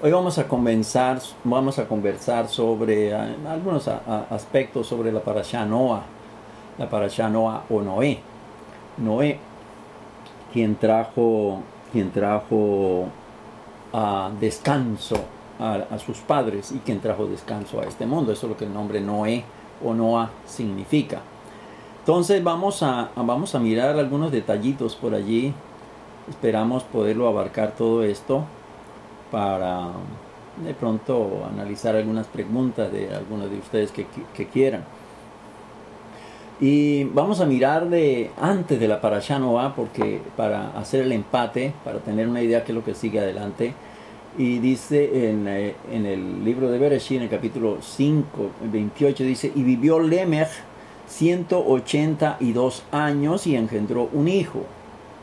Hoy vamos a conversar sobre algunos aspectos sobre la parashá Noah o Noé. Noé, quien trajo descanso a sus padres y quien trajo descanso a este mundo. Eso es lo que el nombre Noé o Noah significa. Entonces vamos a mirar algunos detallitos por allí. Esperamos poderlo abarcar todo esto para de pronto analizar algunas preguntas de algunos de ustedes que quieran. Y vamos a mirar antes de la Parashá Noah, porque para hacer el empate, para tener una idea de qué es lo que sigue adelante. Y dice en el libro de Bereshit, en el capítulo 5, 28, dice: y vivió Lemech 182 años y engendró un hijo.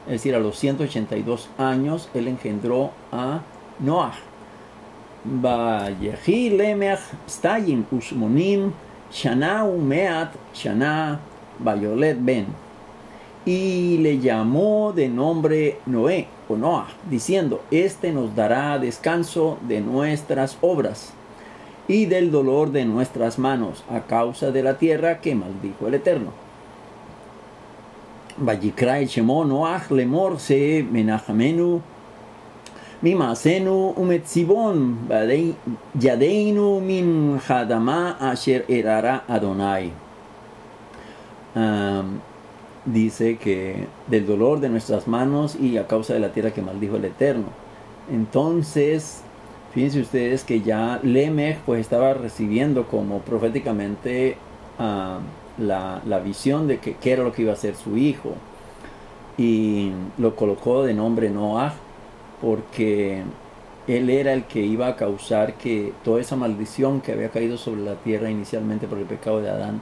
Es decir, a los 182 años él engendró a Noah. Vayehi Lemech Stayim Ushmonim Shana Umeat Shana Bayolet Ben. Y le llamó de nombre Noé o Noah, diciendo: este nos dará descanso de nuestras obras y del dolor de nuestras manos, a causa de la tierra que maldijo el Eterno. Vayikra el Shemo Noach lemor se menachamenu Mimasenu umetzibon yadeinu min hadama asher erara Adonai. Dice que del dolor de nuestras manos y a causa de la tierra que maldijo el Eterno. Entonces, fíjense ustedes que ya Lemech pues estaba recibiendo como proféticamente la visión de qué era lo que iba a ser su hijo. Y lo colocó de nombre Noah, porque él era el que iba a causar que toda esa maldición que había caído sobre la tierra inicialmente por el pecado de Adán,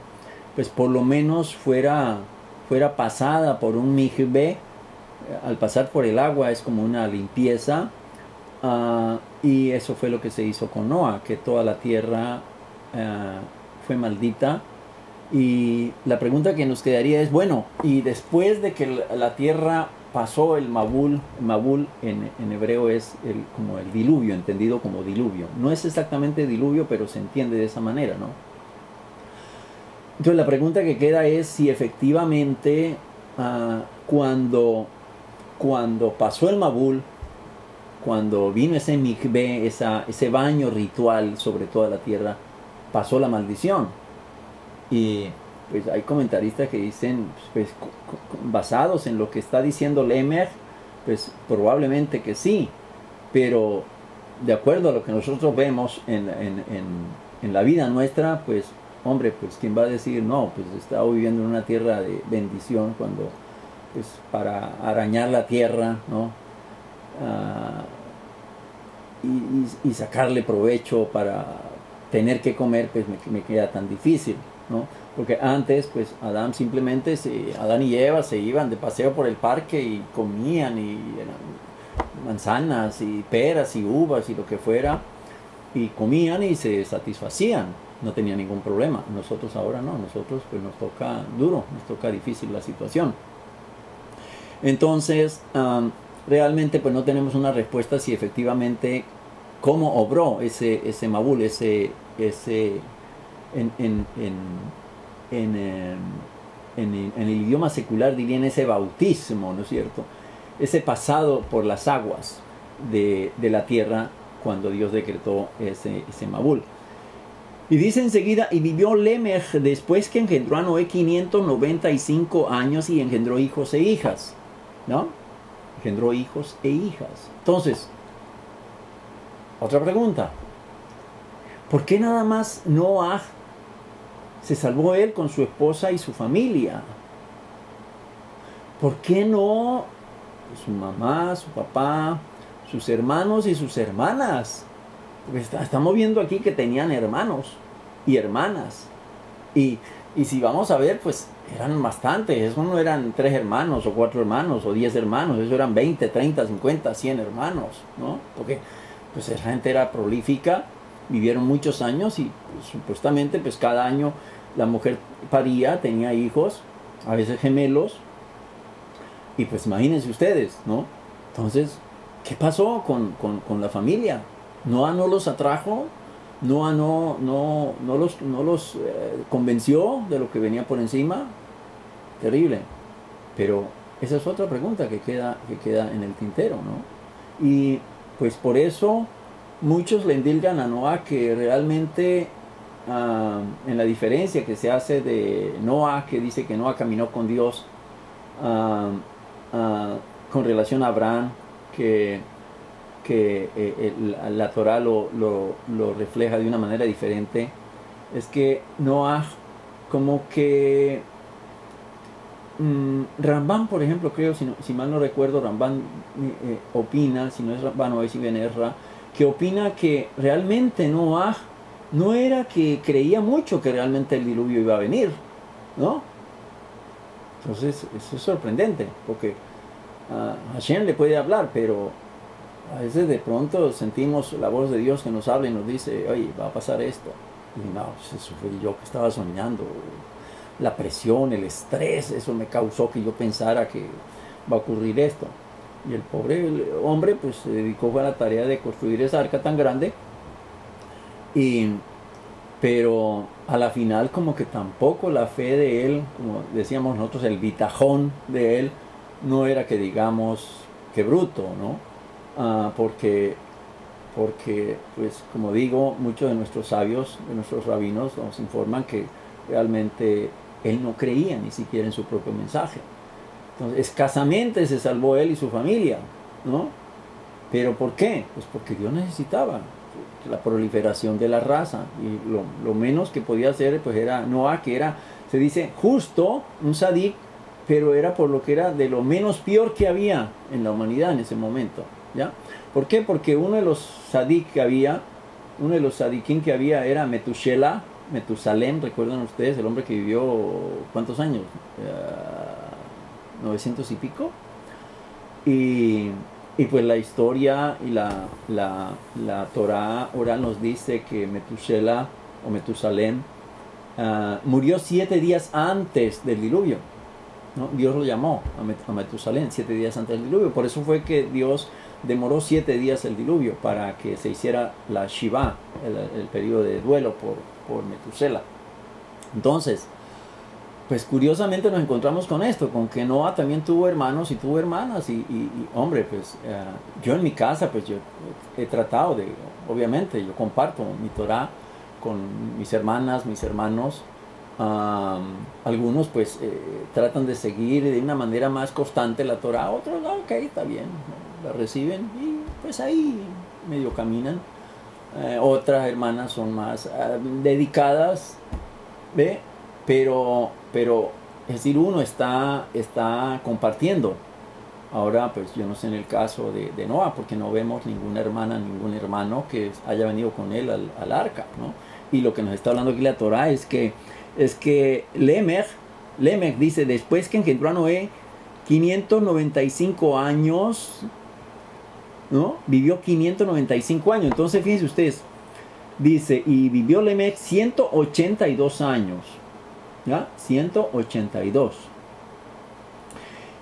pues por lo menos fuera pasada por un mikveh. Al pasar por el agua es como una limpieza, y eso fue lo que se hizo con Noah, que toda la tierra fue maldita. Y la pregunta que nos quedaría es, bueno, y después de que la tierra pasó el Mabul en hebreo es como el diluvio, entendido como diluvio. No es exactamente diluvio, pero se entiende de esa manera, ¿no? Entonces la pregunta que queda es si efectivamente cuando pasó el Mabul, cuando vino ese mikveh, ese baño ritual sobre toda la tierra, pasó la maldición. Y pues hay comentaristas que dicen, pues basados en lo que está diciendo Lemech, pues probablemente que sí, pero de acuerdo a lo que nosotros vemos en la vida nuestra, pues hombre, pues quién va a decir no, pues estaba viviendo en una tierra de bendición cuando pues para arañar la tierra, ¿no? Y sacarle provecho para tener que comer, pues me queda tan difícil, ¿no? Porque antes, pues Adán y Eva se iban de paseo por el parque y comían y manzanas y peras y uvas y lo que fuera, y comían y se satisfacían, no tenía ningún problema. Nosotros ahora no, nosotros pues nos toca duro, nos toca difícil la situación. Entonces, realmente pues no tenemos una respuesta si efectivamente cómo obró ese Mabul, en el idioma secular dirían ese bautismo, ¿no es cierto? Ese pasado por las aguas de la tierra cuando Dios decretó ese Mabul. Y dice enseguida: y vivió Lemech después que engendró a Noé 595 años y engendró hijos e hijas, ¿no? Engendró hijos e hijas. Entonces, otra pregunta: ¿por qué nada más Noah se salvó él con su esposa y su familia? ¿Por qué no su mamá, su papá, sus hermanos y sus hermanas? Porque estamos viendo aquí que tenían hermanos y hermanas. Y si vamos a ver, pues eran bastantes. Eso no eran 3 hermanos o 4 hermanos o 10 hermanos. Eso eran 20, 30, 50, 100 hermanos, ¿no? Porque pues esa gente era prolífica, vivieron muchos años y pues, supuestamente pues cada año la mujer paría, tenía hijos, a veces gemelos, y pues imagínense ustedes, ¿no? Entonces, ¿qué pasó con la familia? Noah no los atrajo, Noah no los convenció de lo que venía por encima. Terrible. Pero esa es otra pregunta que queda en el tintero, ¿no? Y pues por eso muchos le endilgan a Noah que realmente en la diferencia que se hace de Noah, que dice que Noah caminó con Dios con relación a Abraham, que la Torah lo refleja de una manera diferente, es que Noah como que Rambán, por ejemplo, creo, si mal no recuerdo, Rambán opina, si no es Rambán o es Ibn Ezra, que opina que realmente Noah no era que creía mucho que realmente el diluvio iba a venir, ¿no? Entonces, eso es sorprendente, porque Hashem le puede hablar, pero a veces de pronto sentimos la voz de Dios que nos habla y nos dice, oye, va a pasar esto. Y no, pues eso fue yo que estaba soñando. La presión, el estrés, eso me causó que yo pensara que va a ocurrir esto. Y el pobre hombre pues se dedicó a la tarea de construir esa arca tan grande. Pero a la final como que tampoco la fe de él, como decíamos nosotros, el bitajón de él, no era que digamos que bruto, ¿no? Porque pues como digo, muchos de nuestros sabios, de nuestros rabinos nos informan que realmente él no creía ni siquiera en su propio mensaje. Entonces, escasamente se salvó él y su familia, ¿no? ¿Pero por qué? Pues porque Dios necesitaba la proliferación de la raza. Y lo menos que podía hacer pues era Noah, que era, se dice, justo, un sadik, pero era por lo que era de lo menos peor que había en la humanidad en ese momento, ¿ya? ¿Por qué? Porque uno de los sadik que había, uno de los sadikim que había era Metusalem, recuerdan ustedes, el hombre que vivió, ¿cuántos años? 900 y pico. Y pues la historia y la Torah oral nos dice que Metusalem murió 7 días antes del diluvio, ¿no? Dios lo llamó a Metusalem 7 días antes del diluvio. Por eso fue que Dios demoró 7 días el diluvio, para que se hiciera la Shiva, el periodo de duelo por Metusela. Entonces, pues curiosamente nos encontramos con esto, con que Noah también tuvo hermanos y tuvo hermanas, y hombre, pues yo en mi casa, pues yo he tratado de, obviamente, yo comparto mi Torah con mis hermanas, mis hermanos. Algunos pues tratan de seguir de una manera más constante la Torah, otros, ok, está bien, la reciben y pues ahí medio caminan. Otras hermanas son más dedicadas, ¿ve? Pero es decir, uno está compartiendo. Ahora pues yo no sé en el caso de Noah, porque no vemos ninguna hermana, ningún hermano que haya venido con él al arca, ¿no? Y lo que nos está hablando aquí la Torah es que Lemech dice, después que engendró a Noé 595 años, ¿no? Vivió 595 años. Entonces fíjense ustedes, dice, y vivió Lemech 182 años, ¿ya? 182.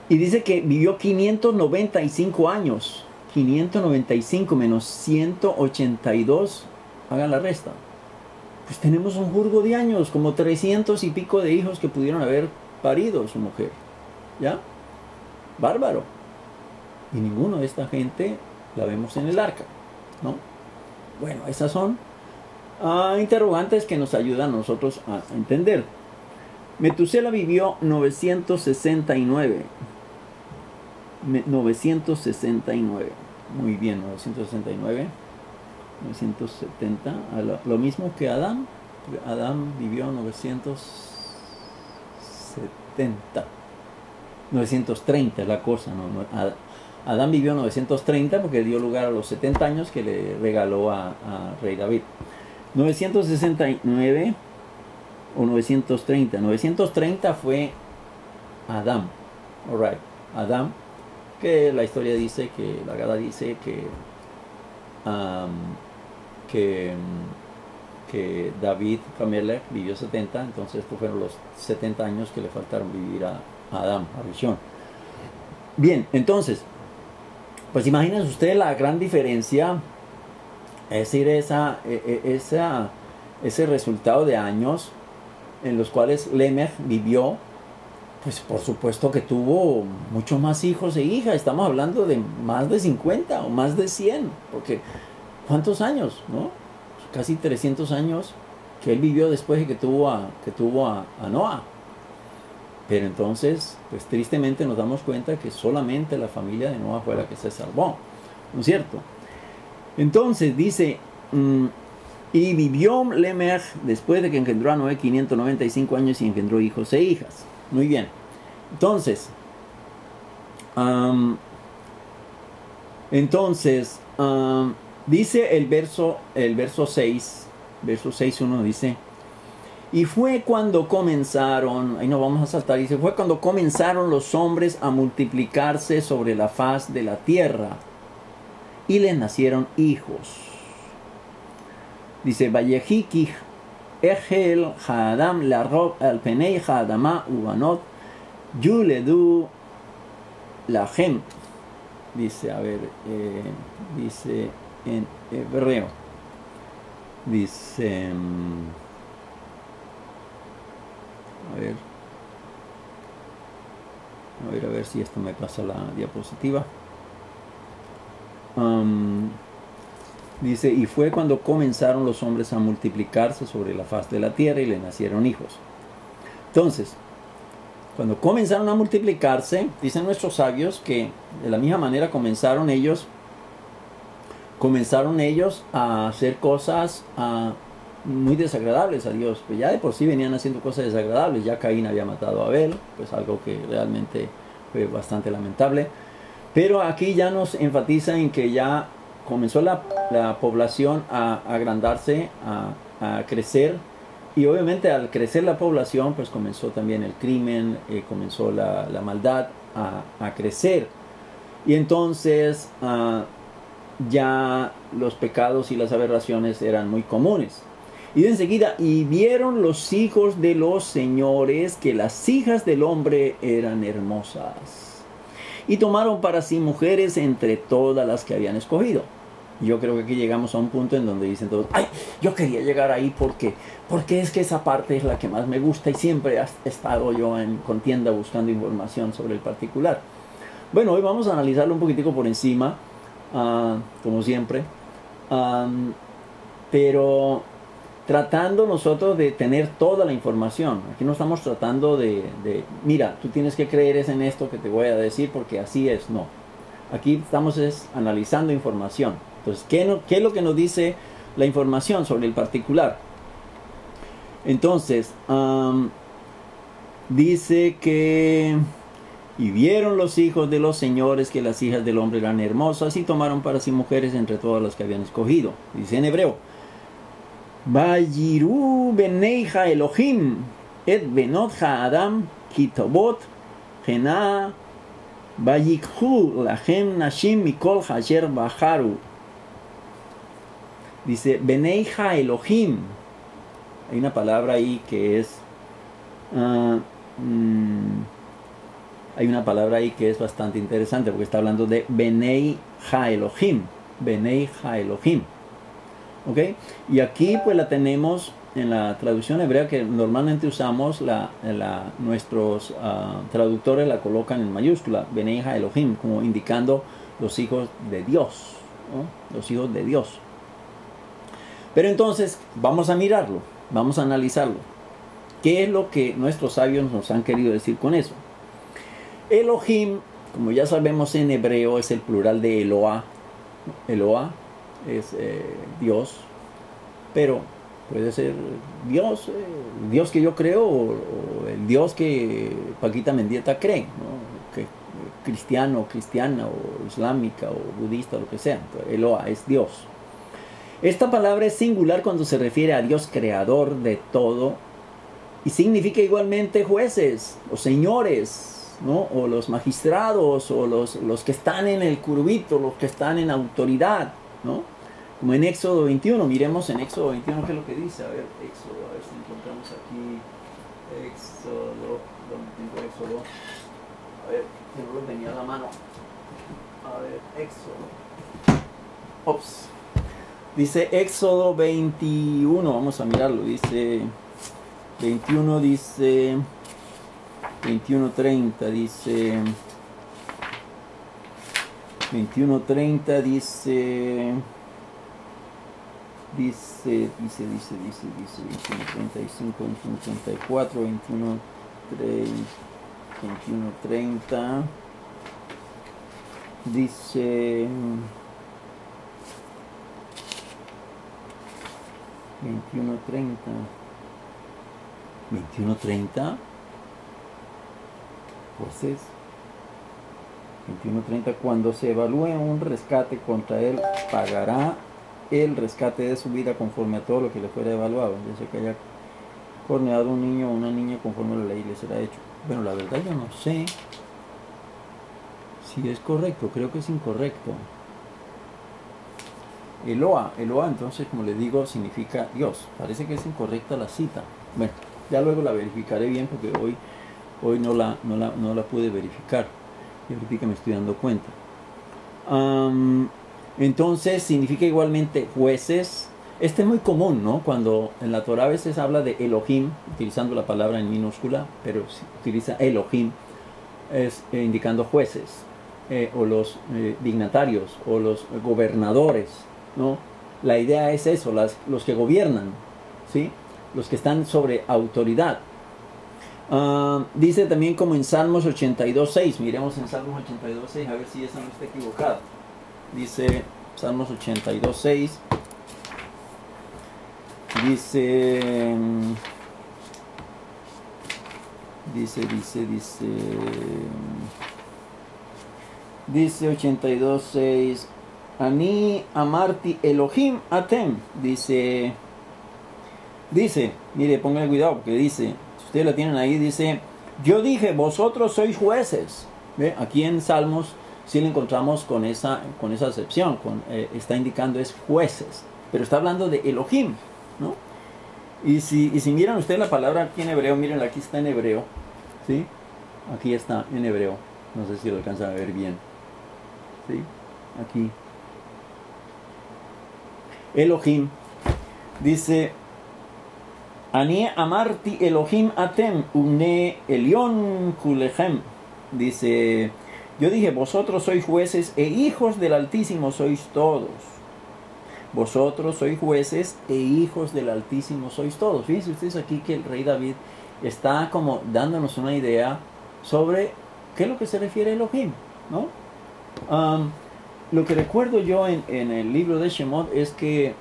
Y dice que vivió 595 años. 595 menos 182, hagan la resta. Pues tenemos un jurgo de años, como 300 y pico de hijos que pudieron haber parido su mujer, ¿ya? Bárbaro. Y ninguno de esta gente la vemos en el arca, ¿no? Bueno, esas son interrogantes que nos ayudan a nosotros a entender. Metusela vivió 969. 969. Muy bien, 969. 970, lo mismo que Adán. Adán vivió 970, 930 es la cosa, ¿no? Adán vivió 930 porque dio lugar a los 70 años que le regaló a rey David. 969 o 930. 930 fue Adán. Alright, Adán, que la historia dice, que la Gada dice que David Camelech vivió 70, entonces estos fueron los 70 años que le faltaron vivir a Adán, a Rishon. Bien, entonces, pues imagínense ustedes la gran diferencia Es decir, ese resultado de años en los cuales Lemech vivió, pues por supuesto que tuvo muchos más hijos e hijas. Estamos hablando de más de 50 o más de 100, porque ¿cuántos años, no? Casi 300 años que él vivió después de que tuvo a Noah. Pero entonces, pues tristemente nos damos cuenta que solamente la familia de Noah fue la que se salvó, ¿no es cierto? Entonces dice, y vivió Lemech después de que engendró a Noé 595 años y engendró hijos e hijas. Muy bien. Entonces, dice el verso 6, verso 6.1 dice, y fue cuando comenzaron, ahí nos vamos a saltar, dice, fue cuando comenzaron los hombres a multiplicarse sobre la faz de la tierra, y les nacieron hijos. Dice, Vayehiki Ejel Haadam Larrob al Penei Haadama Ubanot Yuledu Lahem. Dice, a ver, dice en hebreo, dice, a ver si esto me pasa la diapositiva. Dice, y fue cuando comenzaron los hombres a multiplicarse sobre la faz de la tierra y le nacieron hijos. Entonces, cuando comenzaron a multiplicarse, dicen nuestros sabios que de la misma manera comenzaron ellos a hacer cosas muy desagradables a Dios. Pues ya de por sí venían haciendo cosas desagradables. Ya Caín había matado a Abel, pues algo que realmente fue bastante lamentable. Pero aquí ya nos enfatiza en que ya comenzó la población a agrandarse, a crecer. Y obviamente al crecer la población, pues comenzó también el crimen, comenzó la maldad a crecer. Y entonces ya los pecados y las aberraciones eran muy comunes. Y de enseguida, y vieron los hijos de los señores que las hijas del hombre eran hermosas. Y tomaron para sí mujeres entre todas las que habían escogido. Yo creo que aquí llegamos a un punto en donde dicen todos, ay, yo quería llegar ahí porque es que esa parte es la que más me gusta y siempre he estado yo en contienda buscando información sobre el particular. Bueno, hoy vamos a analizarlo un poquitico por encima, como siempre, pero tratando nosotros de tener toda la información. Aquí no estamos tratando de mira, tú tienes que creer en esto que te voy a decir porque así es, no. Aquí estamos analizando información. Entonces, ¿qué es lo que nos dice la información sobre el particular? Entonces, dice que y vieron los hijos de los señores que las hijas del hombre eran hermosas y tomaron para sí mujeres entre todas las que habían escogido. Dice en hebreo, Vayiru beneija Elohim et benot haadam kitobot gena vayikhu lahem nashim mikol hasher baharu. Dice beneija Elohim. Hay una palabra ahí que es hay una palabra ahí que es bastante interesante porque está hablando de Benei Ha-Elohim. Benei Ha-Elohim. ¿Ok? Y aquí pues la tenemos en la traducción hebrea que normalmente usamos, nuestros traductores la colocan en mayúscula, Benei Ha-Elohim, como indicando los hijos de Dios, ¿no? Los hijos de Dios. Pero entonces vamos a mirarlo, vamos a analizarlo. ¿Qué es lo que nuestros sabios nos han querido decir con eso? Elohim, como ya sabemos en hebreo, es el plural de Eloah. Eloah es Dios, pero puede ser Dios, Dios que yo creo o el Dios que Paquita Mendieta cree, ¿no? Que cristiano, cristiana o islámica o budista, lo que sea. Entonces, Eloah es Dios. Esta palabra es singular cuando se refiere a Dios creador de todo y significa igualmente jueces o señores, ¿no? O los magistrados o los que están en el curubito, los que están en autoridad, ¿no? Como en Éxodo 21, miremos en Éxodo 21 qué es lo que dice. A ver, Éxodo, a ver si encontramos aquí Éxodo, ¿dónde tengo Éxodo? A ver, que no lo tenía a la mano. A ver, Éxodo. Ops. Dice Éxodo 21, vamos a mirarlo, dice 21, dice 21:30, dice 21:30, dice 21:35, 21:34, 21:30, dice 21:30, pues es 21:30, cuando se evalúe un rescate contra él, pagará el rescate de su vida conforme a todo lo que le fuera evaluado, ya sea que haya corneado un niño o una niña conforme a la ley le será hecho. Bueno, la verdad yo no sé si es correcto, creo que es incorrecto. Eloa, entonces, como les digo, significa Dios. Parece que es incorrecta la cita. Bueno, ya luego la verificaré bien porque hoy no la pude verificar. Y ahorita me estoy dando cuenta. Entonces, significa igualmente jueces. Este es muy común, ¿no? Cuando en la Torah a veces habla de Elohim, utilizando la palabra en minúscula, pero si utiliza Elohim, es indicando jueces, o los dignatarios, o los gobernadores, ¿no? La idea es eso, los que gobiernan, ¿sí? Los que están sobre autoridad. Dice también como en Salmos 82:6, miremos en Salmos 82:6 a ver si esa no está equivocada. Dice Salmos 82:6, dice 82:6, Ani amarti Elohim atem, dice, mire, póngale cuidado porque dice, si ustedes la tienen ahí, dice, yo dije, vosotros sois jueces. ¿Ve? Aquí en Salmos sí le encontramos con esa acepción, está indicando es jueces, pero está hablando de Elohim, ¿no? Y si miran ustedes la palabra aquí en hebreo, miren, aquí está en hebreo, ¿sí? Aquí está en hebreo, no sé si lo alcanzan a ver bien, ¿sí? Aquí Elohim dice, Ani amarti Elohim atem une Elion kulechem, dice, yo dije, vosotros sois jueces e hijos del Altísimo sois todos. Vosotros sois jueces e hijos del Altísimo sois todos. Fíjense ustedes aquí que el rey David está como dándonos una idea sobre qué es lo que se refiere a Elohim, ¿no? Lo que recuerdo yo en el libro de Shemot es que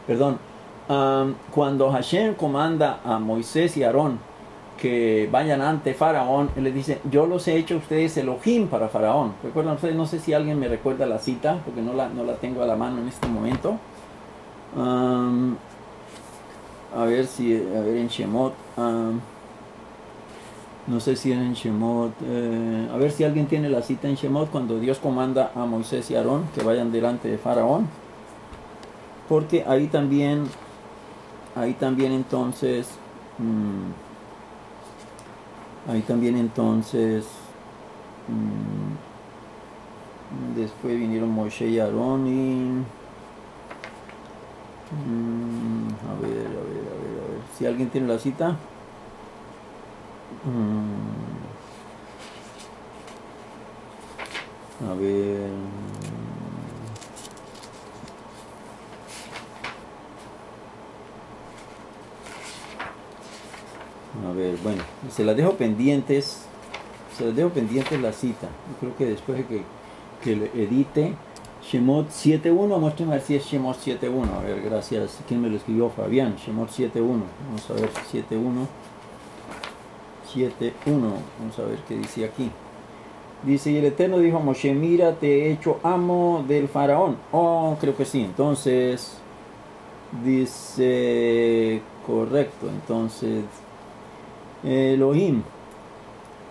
perdón, cuando Hashem comanda a Moisés y Aarón que vayan ante Faraón, él les dice, yo los he hecho a ustedes Elohim para Faraón. ¿Recuerdan ustedes? No sé si alguien me recuerda la cita, porque no la tengo a la mano en este momento. A ver en Shemot, no sé si en Shemot, a ver si alguien tiene la cita en Shemot, cuando Dios comanda a Moisés y Aarón que vayan delante de Faraón, porque ahí también entonces, después vinieron Moshe y Aarón y a ver, si alguien tiene la cita. A ver, bueno, se las dejo pendientes la cita. Yo creo que después de que lo edite, Shemot 7.1, muéstrenme a ver si es Shemot 7.1. A ver, gracias. ¿Quién me lo escribió? Fabián. Shemot 7.1. Vamos a ver 7.1. Vamos a ver qué dice aquí. Dice, y el Eterno dijo a Moshe, mira, te he hecho amo del faraón. Oh, creo que sí. Entonces, dice, correcto. Entonces, Elohim,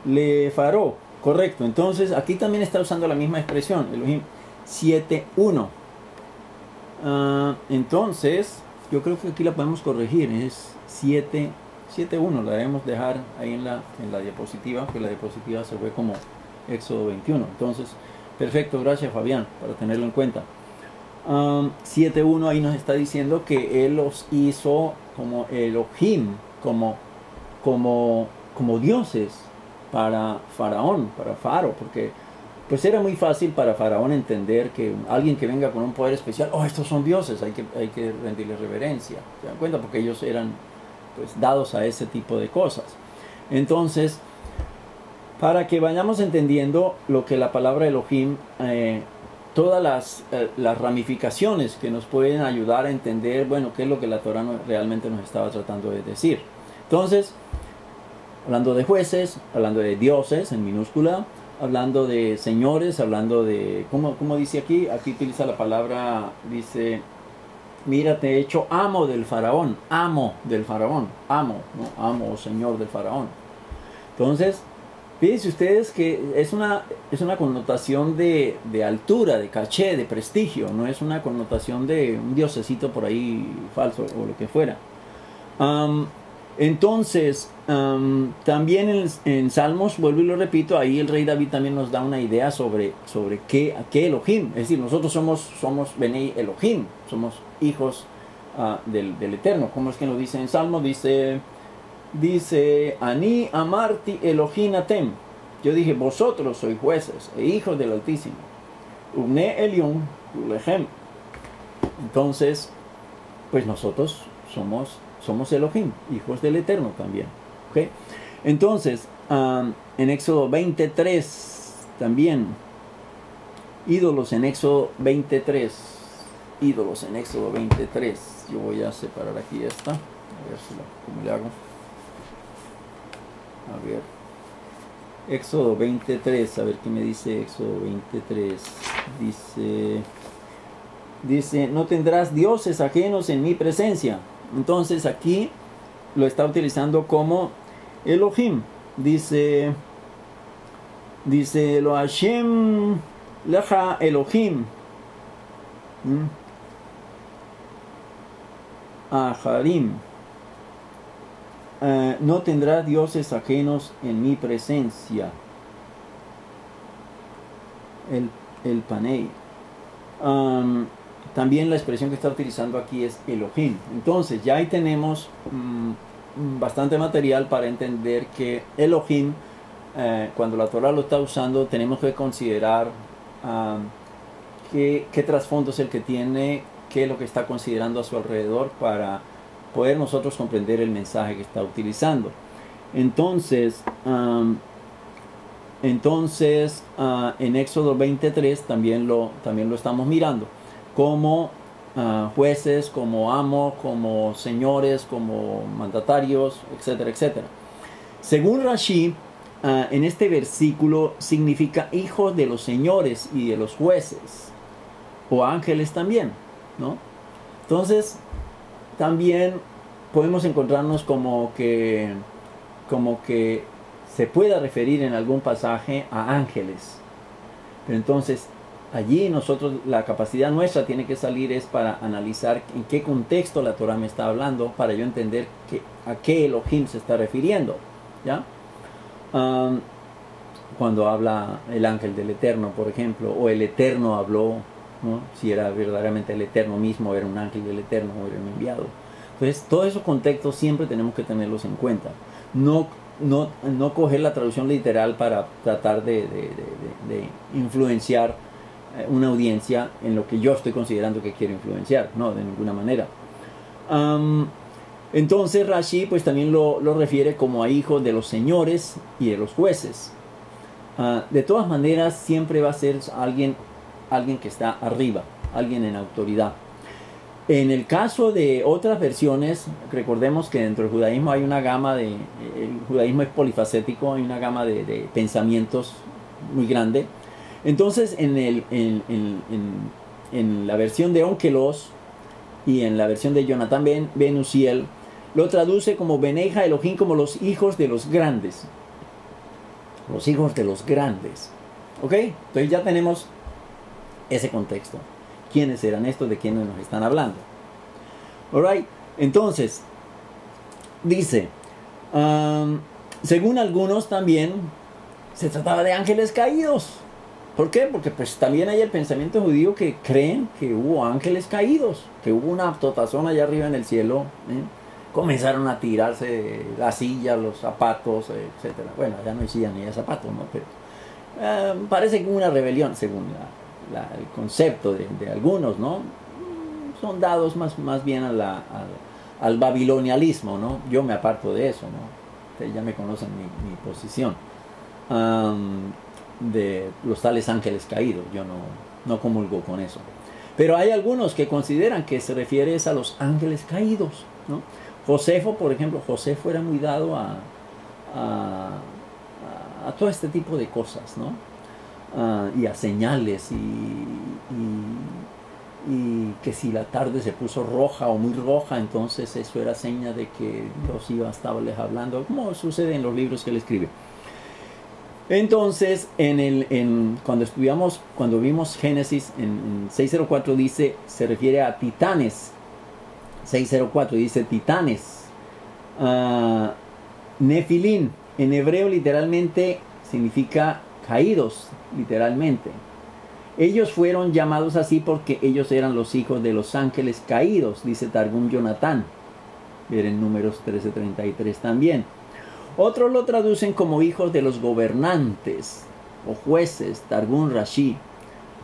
le faró. Correcto. Entonces, aquí también está usando la misma expresión. Elohim 7.1. Entonces, yo creo que aquí la podemos corregir. Es 7.1. La debemos dejar ahí en la diapositiva, porque la diapositiva se ve como Éxodo 21. Entonces, perfecto, gracias Fabián, para tenerlo en cuenta. 7.1 ahí nos está diciendo que Él los hizo como Elohim, como dioses para Faraón, para Faro, porque pues era muy fácil para Faraón entender que alguien que venga con un poder especial, estos son dioses, hay que rendirles reverencia. ¿Se dan cuenta? Porque ellos eran pues dados a ese tipo de cosas. Entonces, para que vayamos entendiendo lo que la palabra Elohim, todas las ramificaciones que nos pueden ayudar a entender, bueno, qué es lo que la Torah realmente nos estaba tratando de decir. Entonces, hablando de jueces, hablando de dioses en minúscula, hablando de señores, hablando de, ¿cómo dice aquí? Aquí utiliza la palabra, dice, mira, te he hecho amo del faraón, amo, ¿no? Amo o señor del faraón. Entonces, fíjense ustedes que es una connotación de altura, de caché, de prestigio, no es una connotación de un diosecito por ahí falso o lo que fuera. Entonces, también en Salmos, vuelvo y lo repito, ahí el rey David también nos da una idea sobre qué Elohim. Es decir, nosotros somos Benei Elohim, somos hijos del Eterno. ¿Cómo es que lo dice en Salmo? Dice, Ani amarti Elohim atem. Yo dije, vosotros sois jueces e hijos del Altísimo. Ubne Elion Ulehem. Entonces, pues nosotros somos Elohim, hijos del Eterno también. ¿Okay? Entonces, en Éxodo 23 también, ídolos en Éxodo 23. Yo voy a separar aquí esta. A ver cómo le hago. A ver. Éxodo 23, a ver qué me dice Éxodo 23. Dice, no tendrás dioses ajenos en mi presencia. Entonces aquí lo está utilizando como Elohim. Dice lo Hashem lecha Elohim. Aharim. No tendrás dioses ajenos en mi presencia. El Panei. También la expresión que está utilizando aquí es Elohim. Entonces ya ahí tenemos bastante material para entender que Elohim, cuando la Torah lo está usando, tenemos que considerar qué trasfondo es el que tiene, qué es lo que está considerando a su alrededor para poder nosotros comprender el mensaje que está utilizando. Entonces, en Éxodo 23 también lo estamos mirando como jueces, como amos, como señores, como mandatarios, etcétera, etcétera. Según Rashi, en este versículo significa hijos de los señores y de los jueces, o ángeles también, ¿no? Entonces, también podemos encontrarnos como que se pueda referir en algún pasaje a ángeles. Pero entonces, allí nosotros, la capacidad nuestra tiene que salir es para analizar en qué contexto la Torah me está hablando, para yo entender a qué Elohim se está refiriendo, ¿ya? Cuando habla el ángel del Eterno, por ejemplo, o el Eterno habló, ¿no? Si era verdaderamente el Eterno mismo, era un ángel del Eterno o era un enviado. Entonces, todos esos contextos siempre tenemos que tenerlos en cuenta. No coger la traducción literal para tratar de influenciar una audiencia en lo que yo estoy considerando que quiero influenciar. No, de ninguna manera. Entonces Rashi pues también lo refiere como a hijos de los señores y de los jueces. De todas maneras siempre va a ser alguien que está arriba, alguien en autoridad. En el caso de otras versiones, recordemos que dentro del judaísmo hay una gama el judaísmo es polifacético, hay una gama de pensamientos muy grande. Entonces en la versión de Onkelos y en la versión de Jonathan Ben Uziel, lo traduce como Beneja Elohim, como los hijos de los grandes. Los hijos de los grandes. ¿Ok? Entonces ya tenemos ese contexto. ¿Quiénes eran estos? ¿De quiénes nos están hablando? Alright. Entonces, dice, según algunos también se trataba de ángeles caídos. ¿Por qué? Porque pues también hay el pensamiento judío que creen que hubo ángeles caídos, que hubo una totazón allá arriba en el cielo, ¿eh? Comenzaron a tirarse las sillas, los zapatos, etcétera. Bueno, ya no hay sillas ni hay zapatos, ¿no? Pero parece que hubo una rebelión, según el concepto de algunos, ¿no? Son dados más bien al babilonialismo, ¿no? Yo me aparto de eso, ¿no? Ustedes ya me conocen mi posición. De los tales ángeles caídos, yo no comulgo con eso. Pero hay algunos que consideran que se refiere a los ángeles caídos, ¿no? Josefo, por ejemplo, Josefo era muy dado a todo este tipo de cosas, ¿no? Y a señales y que si la tarde se puso roja o muy roja, entonces eso era seña de que Dios iba a estarles hablando, como sucede en los libros que él escribe. Entonces, cuando vimos Génesis en 6:04 dice, se refiere a titanes. 6:04 dice titanes. Nefilín, en hebreo literalmente significa caídos, literalmente. Ellos fueron llamados así porque ellos eran los hijos de los ángeles caídos, dice Targum Jonatán. Ver en Números 13:33 también. Otros lo traducen como hijos de los gobernantes o jueces, Targum Rashi.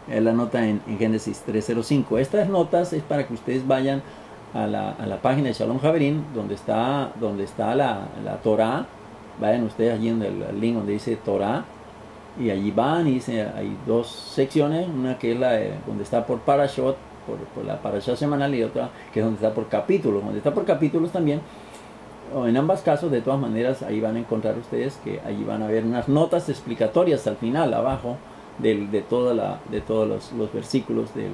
La nota en Génesis 3:05. Estas notas es para que ustedes vayan a la página de Shalom Javerín, donde está la Torah. Vayan ustedes allí en el link donde dice Torah. Y allí van y dice, hay dos secciones. Una que es donde está por Parashot, por la Parashá semanal, y otra que es donde está por capítulos. Donde está por capítulos también. O en ambos casos, de todas maneras, ahí van a encontrar ustedes que allí van a ver unas notas explicatorias al final, abajo, de todos los versículos de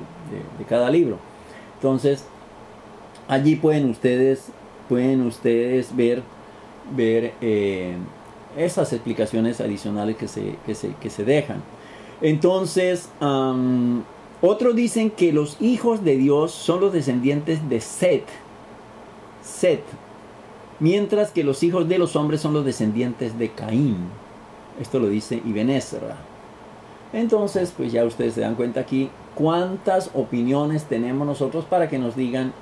cada libro. Entonces, allí pueden ustedes ver esas explicaciones adicionales que se dejan. Entonces, otros dicen que los hijos de Dios son los descendientes de Set, mientras que los hijos de los hombres son los descendientes de Caín. Esto lo dice Ibn Ezra. Entonces, pues ya ustedes se dan cuenta aquí cuántas opiniones tenemos nosotros para que nos digan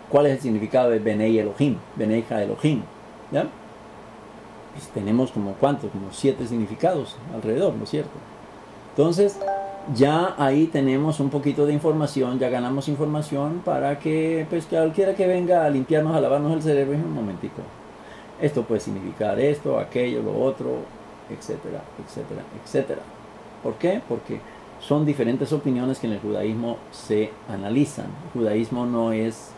cuál es el significado de Benei Elohim, Benei Ha Elohim, ¿ya? Pues tenemos como 7 significados alrededor, ¿no es cierto? Entonces, ya ahí tenemos un poquito de información, ya ganamos información para que, pues, que cualquiera que venga a limpiarnos, a lavarnos el cerebro, un momentico, esto puede significar esto, aquello, lo otro, etcétera, etcétera, etcétera. ¿Por qué? Porque son diferentes opiniones que en el judaísmo se analizan. El judaísmo no es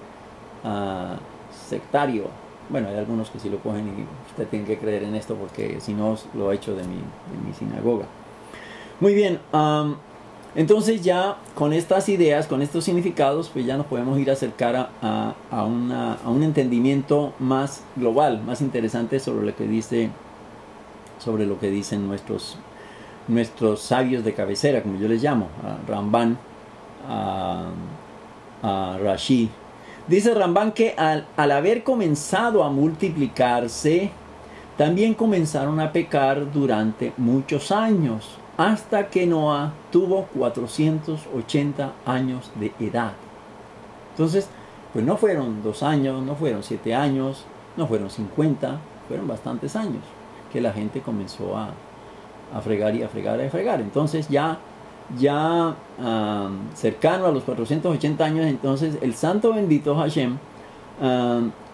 sectario. Bueno, hay algunos que sí lo cogen y usted tiene que creer en esto porque si no lo he hecho de mi sinagoga. Muy bien, entonces ya con estas ideas, con estos significados, pues ya nos podemos ir a acercar a un entendimiento más global, más interesante sobre lo que dicen nuestros sabios de cabecera, como yo les llamo, a Ramban, a Rashi. Dice Ramban que al haber comenzado a multiplicarse, también comenzaron a pecar durante muchos años, hasta que Noah tuvo 480 años de edad. Entonces, pues no fueron 2 años, no fueron 7 años, no fueron 50, fueron bastantes años que la gente comenzó a fregar y a fregar y a fregar. Entonces ya cercano a los 480 años, entonces el santo bendito Hashem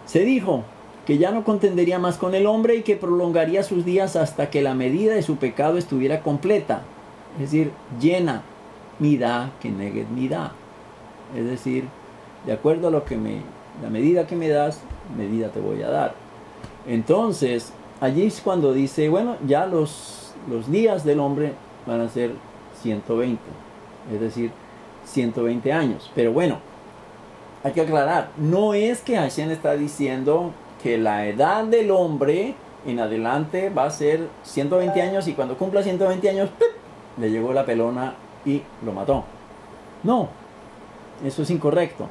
se dijo que ya no contendería más con el hombre y que prolongaría sus días hasta que la medida de su pecado estuviera completa, es decir, llena, midá keneged midá, es decir, de acuerdo a la medida que me das, medida te voy a dar. Entonces, allí es cuando dice, bueno, ya los días del hombre van a ser 120, es decir, 120 años. Pero bueno, hay que aclarar, no es que Hashem está diciendo que la edad del hombre en adelante va a ser 120 años y cuando cumpla 120 años, ¡pip!, le llegó la pelona y lo mató. No, eso es incorrecto.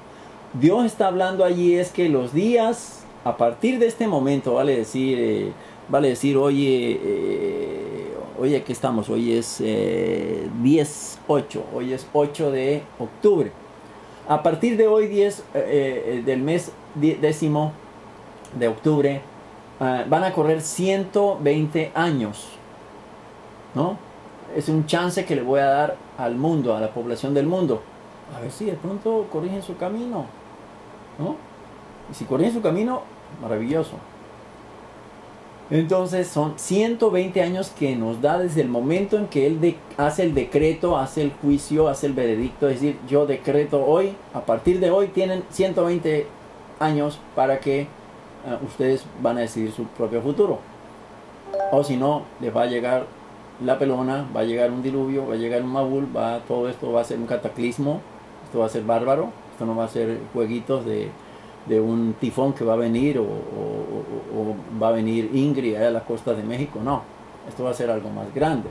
Dios está hablando allí es que los días, a partir de este momento, vale decir, oye, hoy aquí estamos, hoy es 10/8, hoy es 8 de octubre. A partir de hoy, del mes décimo de octubre, van a correr 120 años, ¿no? Es un chance que le voy a dar al mundo, a la población del mundo. A ver si de pronto corrigen su camino, ¿no? Y si corrigen su camino, maravilloso. Entonces son 120 años que nos da desde el momento en que Él hace el decreto, hace el juicio, hace el veredicto. Es decir, yo decreto hoy, a partir de hoy tienen 120 años para que ustedes van a decidir su propio futuro. O si no, les va a llegar la pelona, va a llegar un diluvio, va a llegar un Mabul, todo esto va a ser un cataclismo, esto va a ser bárbaro, esto no va a ser jueguitos de un tifón que va a venir o va a venir Ingrid a las costas de México. No, esto va a ser algo más grande.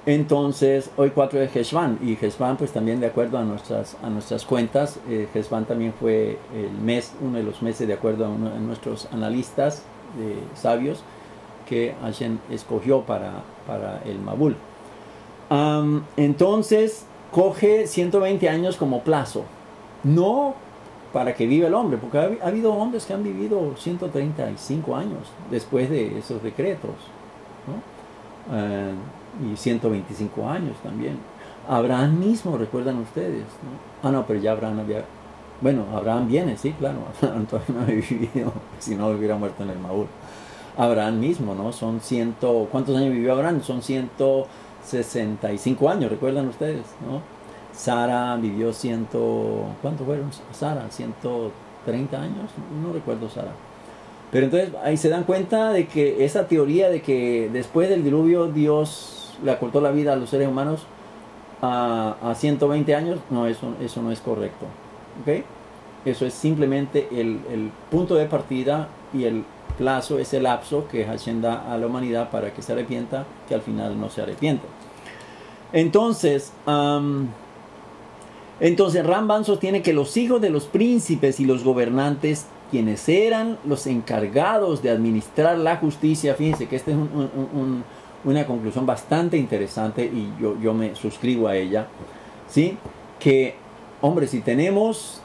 Entonces hoy 4 de Heshvan, y Heshvan pues también de acuerdo a nuestras cuentas, Heshvan también fue uno de los meses de acuerdo a uno de nuestros analistas sabios que Hashem escogió para el Mabul. Entonces coge 120 años como plazo, no para que viva el hombre, porque ha habido hombres que han vivido 135 años después de esos decretos, ¿no? Y 125 años también. Abraham mismo, recuerdan ustedes, ¿no? No, pero ya Abraham Abraham viene, sí, claro. Abraham todavía no había vivido, si no hubiera muerto en el Mabul. Abraham mismo, ¿no? ¿Cuántos años vivió Abraham? Son 165 años, recuerdan ustedes, ¿no? Sara vivió ¿cuánto fueron? Sara, 130 años, no recuerdo Sara. Pero entonces ahí se dan cuenta de que esa teoría de que después del diluvio Dios le acortó la vida a los seres humanos a 120 años, no, eso no es correcto, ¿ok? Eso es simplemente el punto de partida y el plazo, ese lapso que Hashem da a la humanidad para que se arrepienta, que al final no se arrepienta. Entonces Ramban sostiene que los hijos de los príncipes y los gobernantes, quienes eran los encargados de administrar la justicia, fíjense que esta es una conclusión bastante interesante y yo me suscribo a ella, ¿sí? Que, hombre, si tenemos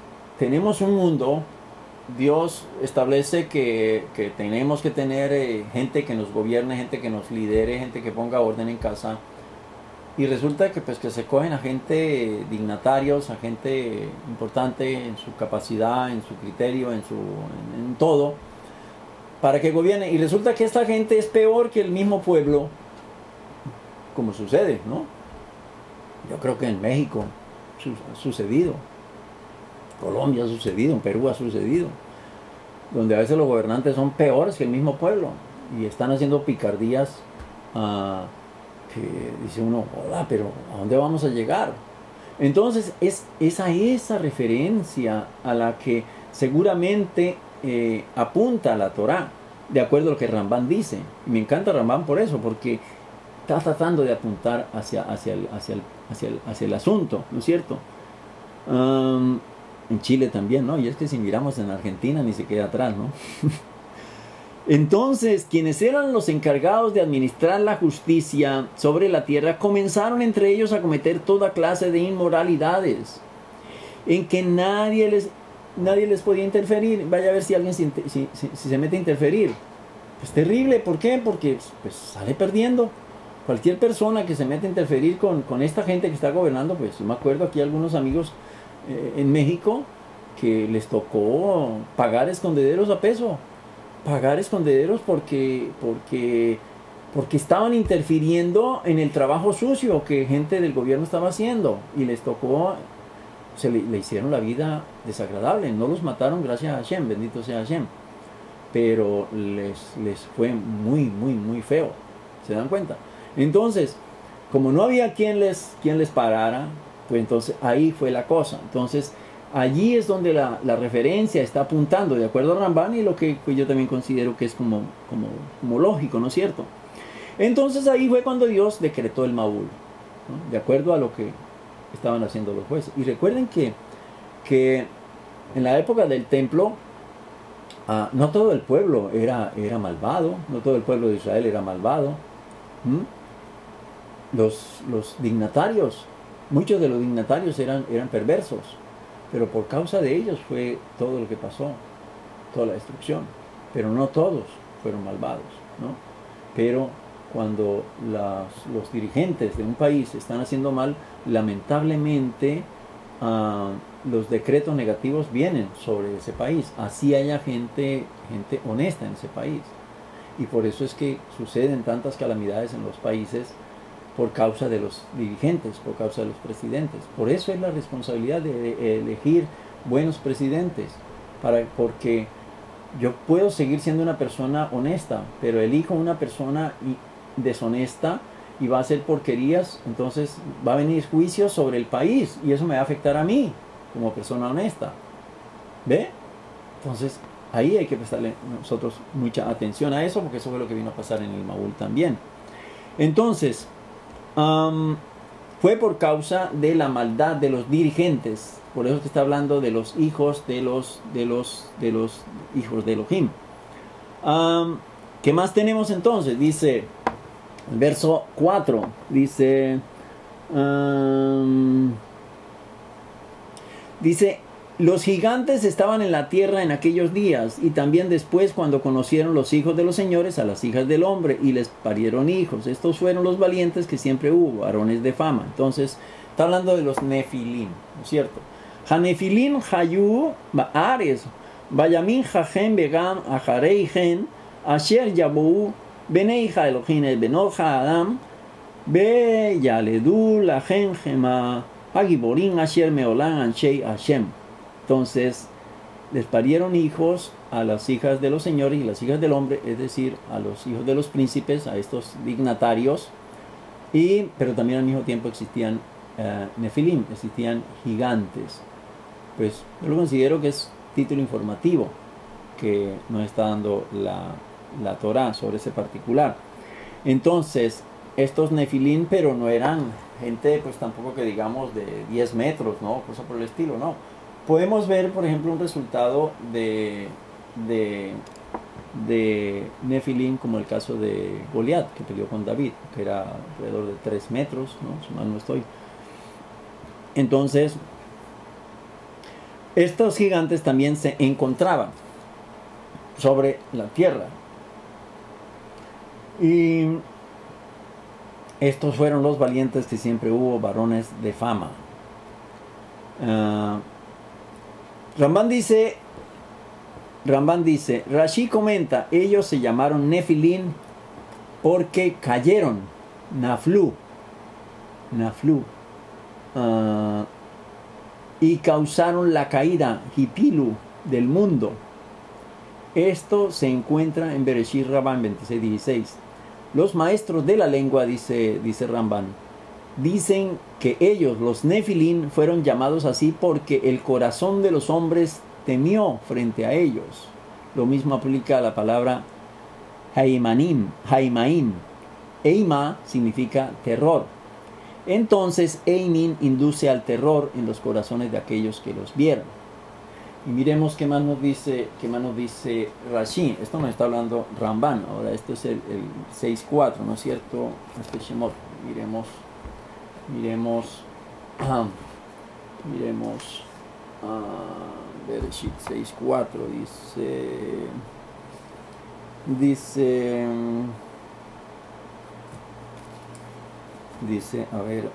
un mundo, Dios establece que tenemos que tener gente que nos gobierne, gente que nos lidere, gente que ponga orden en casa. Y resulta que se cogen a gente dignatarios, a gente importante en su capacidad, en su criterio, en todo, para que gobierne. Y resulta que esta gente es peor que el mismo pueblo, como sucede, ¿no? Yo creo que en México ha sucedido, Colombia ha sucedido, en Perú ha sucedido, donde a veces los gobernantes son peores que el mismo pueblo y están haciendo picardías que dice uno, hola, pero ¿a dónde vamos a llegar? Entonces es esa referencia a la que seguramente apunta la Torá, de acuerdo a lo que Rambán dice. Y me encanta Rambán por eso, porque está tratando de apuntar hacia el asunto, ¿no es cierto? En Chile también, ¿no? Y es que si miramos en Argentina ni se queda atrás, ¿no? Entonces, quienes eran los encargados de administrar la justicia sobre la tierra, comenzaron entre ellos a cometer toda clase de inmoralidades, en que nadie les podía interferir. Vaya a ver si alguien si se mete a interferir. Pues terrible, ¿por qué? Porque pues sale perdiendo. Cualquier persona que se mete a interferir con esta gente que está gobernando, pues yo me acuerdo aquí algunos amigos en México que les tocó pagar escondederos a peso. Pagar escondederos porque estaban interfiriendo en el trabajo sucio que gente del gobierno estaba haciendo y les tocó, le hicieron la vida desagradable. No los mataron, gracias a Hashem, bendito sea Hashem, pero les fue muy, muy, muy feo. ¿Se dan cuenta? Entonces, como no había quien les parara, pues entonces ahí fue la cosa. Entonces allí es donde la referencia está apuntando, de acuerdo a Rambán, y lo que pues yo también considero que es como lógico, ¿no es cierto? Entonces ahí fue cuando Dios decretó el Mabul, ¿no? De acuerdo a lo que estaban haciendo los jueces. Y recuerden que en la época del templo, no todo el pueblo era malvado, no todo el pueblo de Israel era malvado. Los dignatarios, muchos de los dignatarios eran perversos, pero por causa de ellos fue todo lo que pasó, toda la destrucción. Pero no todos fueron malvados, ¿no? Pero cuando los dirigentes de un país están haciendo mal, lamentablemente los decretos negativos vienen sobre ese país. Así haya gente honesta en ese país. Y por eso es que suceden tantas calamidades en los países por causa de los dirigentes, por causa de los presidentes. Por eso es la responsabilidad de elegir buenos presidentes, porque yo puedo seguir siendo una persona honesta, pero elijo una persona deshonesta y va a hacer porquerías, entonces va a venir juicio sobre el país y eso me va a afectar a mí como persona honesta. ¿Ve? Entonces ahí hay que prestarle nosotros mucha atención a eso, porque eso fue lo que vino a pasar en el Maúl también. Entonces, fue por causa de la maldad de los dirigentes. Por eso te está hablando de los hijos de los hijos de Elohim. ¿Qué más tenemos entonces? Dice el verso 4, dice los gigantes estaban en la tierra en aquellos días, y también después cuando conocieron los hijos de los señores a las hijas del hombre, y les parieron hijos. Estos fueron los valientes que siempre hubo, varones de fama. Entonces, está hablando de los nefilim, ¿no es cierto? Hanefilim hayu ba'ares, vayamin hachem begam achareichen, asher yabu benei Elohim el benot ha'adam, be yaledu lachen gema hagiborim asher meolan anshei Hashem. Entonces, les parieron hijos a las hijas de los señores y las hijas del hombre, es decir, a los hijos de los príncipes, a estos dignatarios, pero también al mismo tiempo existían nefilim, existían gigantes. Pues yo lo considero que es título informativo que nos está dando la Torá sobre ese particular. Entonces, estos nefilim, pero no eran gente, pues tampoco que digamos de 10 metros, ¿no? Cosa por el estilo, ¿no? Podemos ver, por ejemplo, un resultado de nefilim, como el caso de Goliat, que peleó con David, que era alrededor de 3 metros, ¿no? Si mal no estoy. Entonces, estos gigantes también se encontraban sobre la tierra. Y estos fueron los valientes que siempre hubo, varones de fama. Rambán dice, Rashi comenta, ellos se llamaron nefilim porque cayeron, naflu, y causaron la caída, hipilu, del mundo. Esto se encuentra en Bereshit Rabban 26:16. Los maestros de la lengua, dice Rambán, dicen que ellos, los nefilim, fueron llamados así porque el corazón de los hombres temió frente a ellos. Lo mismo aplica a la palabra haimaim. Eima significa terror. Entonces, Eimin induce al terror en los corazones de aquellos que los vieron. Y miremos qué más nos dice Rashi. Esto nos está hablando Rambán. Ahora, esto es el 6.4, ¿no es cierto? Este Shemot. Miremos Bereshit 6.4. Dice, a ver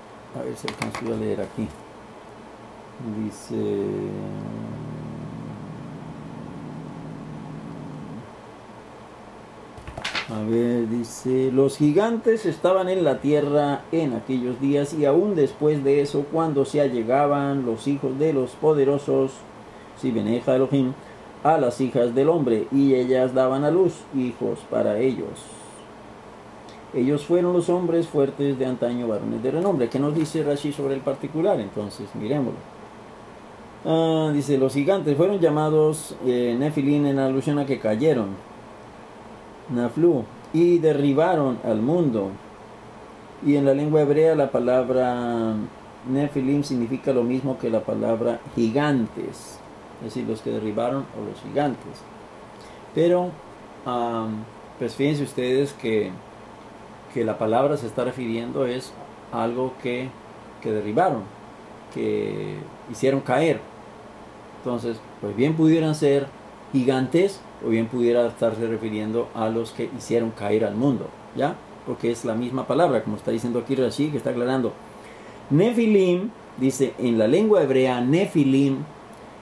si alcanzo a leer aquí. Dice, los gigantes estaban en la tierra en aquellos días, y aún después de eso, cuando se allegaban los hijos de los poderosos, si beneja Elohim, a las hijas del hombre, y ellas daban a luz hijos para ellos. Ellos fueron los hombres fuertes de antaño, varones de renombre. ¿Qué nos dice Rashi sobre el particular? Entonces, miremoslo. Dice, los gigantes fueron llamados nefilim en alusión a que cayeron, naflu, y derribaron al mundo. Y en la lengua hebrea la palabra nefilim significa lo mismo que la palabra gigantes, es decir, los que derribaron o los gigantes. Pero pues fíjense ustedes que la palabra se está refiriendo es algo que derribaron, que hicieron caer. Entonces, pues bien pudieran ser gigantes o bien pudiera estarse refiriendo a los que hicieron caer al mundo, ¿ya? Porque es la misma palabra, como está diciendo aquí Rashi, que está aclarando. Nefilim, dice, en la lengua hebrea, Nefilim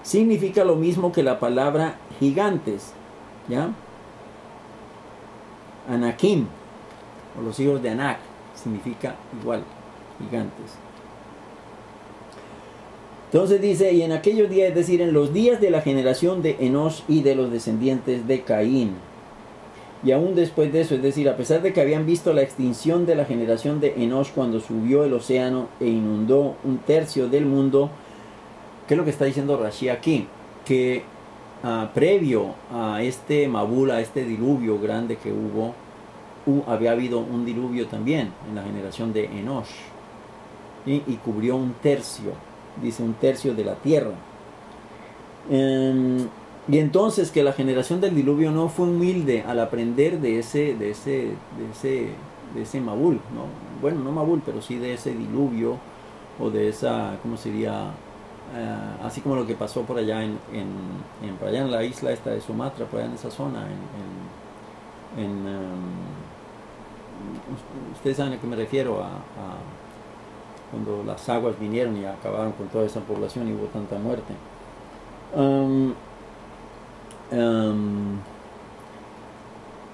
significa lo mismo que la palabra gigantes, ¿ya? Anakim, o los hijos de Anak, significa igual, gigantes. Entonces dice, y en aquellos días, es decir, en los días de la generación de Enosh y de los descendientes de Caín. Y aún después de eso, es decir, a pesar de que habían visto la extinción de la generación de Enosh cuando subió el océano e inundó un tercio del mundo, ¿qué es lo que está diciendo Rashi aquí? Que previo a este Mabul, a este diluvio grande que hubo, había habido un diluvio también en la generación de Enosh, y cubrió un tercio, dice un tercio de la tierra. Y entonces que la generación del diluvio no fue humilde al aprender de ese Mabul, ¿no? Bueno, no Mabul, pero sí de ese diluvio, o de esa, ¿cómo sería? Así como lo que pasó por allá por allá en la isla esta de Sumatra, por allá en esa zona, ustedes saben a qué me refiero, cuando las aguas vinieron y acabaron con toda esa población y hubo tanta muerte.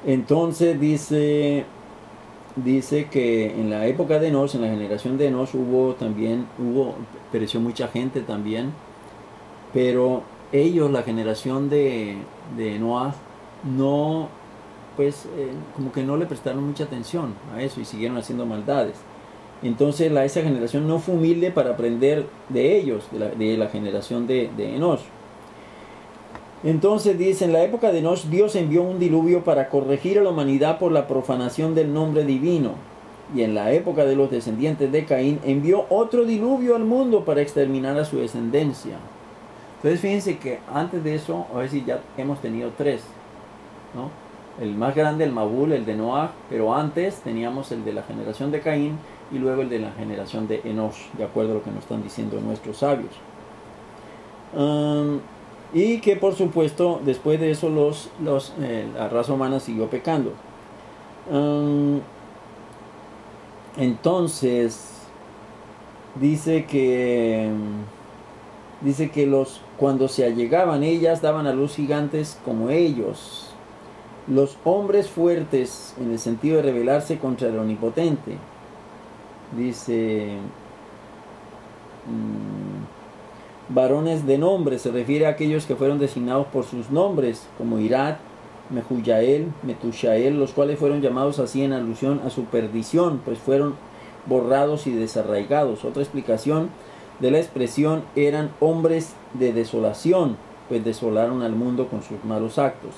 Entonces dice que en la época de Enosh, en la generación de Enosh, pereció mucha gente también, pero ellos, la generación de Noah, no, pues como que no le prestaron mucha atención a eso y siguieron haciendo maldades. Entonces esa generación no fue humilde para aprender de ellos, de la generación de Enosh. Entonces dice, en la época de Enosh, Dios envió un diluvio para corregir a la humanidad por la profanación del nombre divino. Y en la época de los descendientes de Caín, envió otro diluvio al mundo para exterminar a su descendencia. Entonces fíjense que antes de eso, a ver si ya hemos tenido 3, ¿no? El más grande, el Mabul, el de Noah, pero antes teníamos el de la generación de Caín y luego el de la generación de Enosh, de acuerdo a lo que nos están diciendo nuestros sabios. Y que por supuesto después de eso la raza humana siguió pecando. Entonces dice que cuando se allegaban ellas daban a luz gigantes como ellos, los hombres fuertes en el sentido de rebelarse contra el omnipotente. Dice varones de nombre, se refiere a aquellos que fueron designados por sus nombres, como Irat, Mehuyael, Metushael, los cuales fueron llamados así en alusión a su perdición, pues fueron borrados y desarraigados. Otra explicación de la expresión eran hombres de desolación, pues desolaron al mundo con sus malos actos.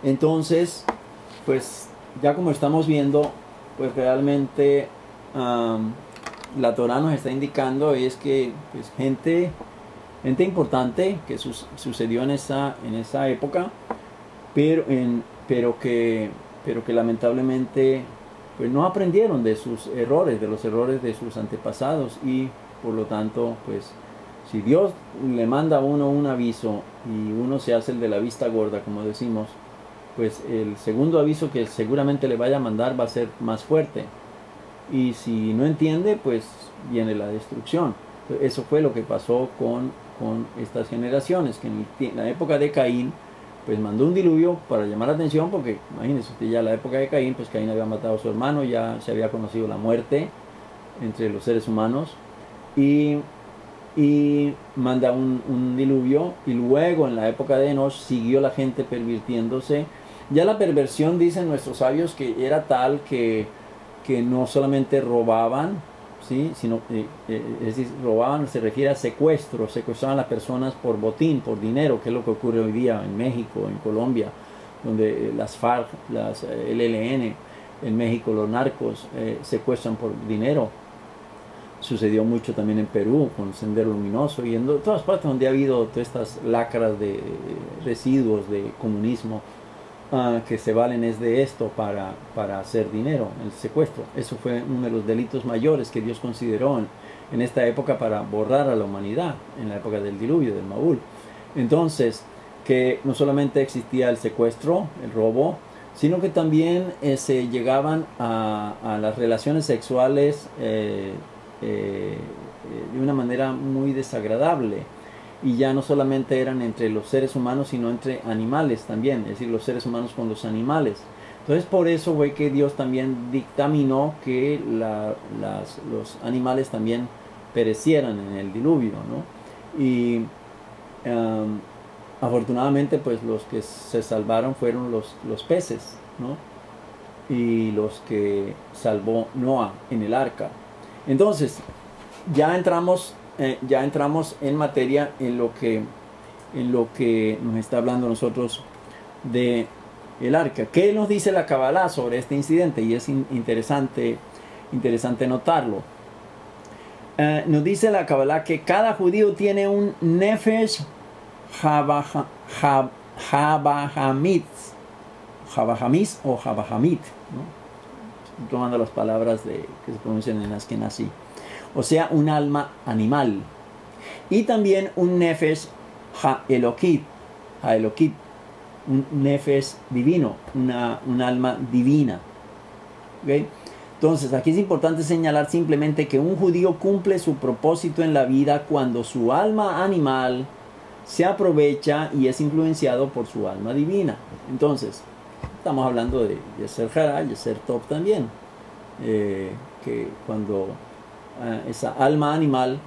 Entonces, pues ya como estamos viendo, pues realmente la Torah nos está indicando es que pues, gente importante que sucedió en esa época, pero que lamentablemente pues no aprendieron de sus errores, de los errores de sus antepasados, y por lo tanto pues si Dios le manda a uno un aviso y uno se hace el de la vista gorda, como decimos, pues el segundo aviso que seguramente le vaya a mandar va a ser más fuerte. Y si no entiende, pues viene la destrucción. Eso fue lo que pasó con estas generaciones, que en la época de Caín, pues mandó un diluvio para llamar la atención, porque imagínense usted, ya en la época de Caín, pues Caín había matado a su hermano, ya se había conocido la muerte entre los seres humanos, y manda un diluvio, y luego en la época de Enosh siguió la gente pervirtiéndose. Ya la perversión, dicen nuestros sabios, que era tal que no solamente robaban, ¿sí? Sino, es decir, robaban, se refiere a secuestraban a las personas por botín, por dinero, que es lo que ocurre hoy día en México, en Colombia, donde las FARC, las el ELN, en México los narcos secuestran por dinero. sucedió mucho también en Perú con Sendero Luminoso y en todas partes donde ha habido todas estas lacras de residuos de comunismo que se valen es de esto para hacer dinero, el secuestro. Eso fue uno de los delitos mayores que Dios consideró en esta época para borrar a la humanidad, en la época del diluvio, del Maúl. Entonces, que no solamente existía el secuestro, el robo, sino que también se llegaban a las relaciones sexuales de una manera muy desagradable. Y ya no solamente eran entre los seres humanos, sino entre animales también, es decir, los seres humanos con los animales. Entonces por eso fue que Dios también dictaminó que los animales también perecieran en el diluvio, ¿no? Y afortunadamente pues los que se salvaron fueron los peces, ¿no? Y los que salvó Noah en el arca. Entonces ya entramos en materia en lo que nos está hablando a nosotros de el arca. ¿Qué nos dice la Kabbalah sobre este incidente? Y es interesante notarlo. Nos dice la Kabbalah que cada judío tiene un nefesh habahamit o habahamit, ¿no? Tomando las palabras que se pronuncian en Askenazí. O sea, un alma animal. Y también un nefesh ha-elokit, un nefesh divino, un alma divina. ¿Okay? Entonces, aquí es importante señalar simplemente que un judío cumple su propósito en la vida cuando su alma animal se aprovecha y es influenciado por su alma divina. Entonces, estamos hablando de Yeser Hara, Yeser Tov también. Que cuando esa alma animal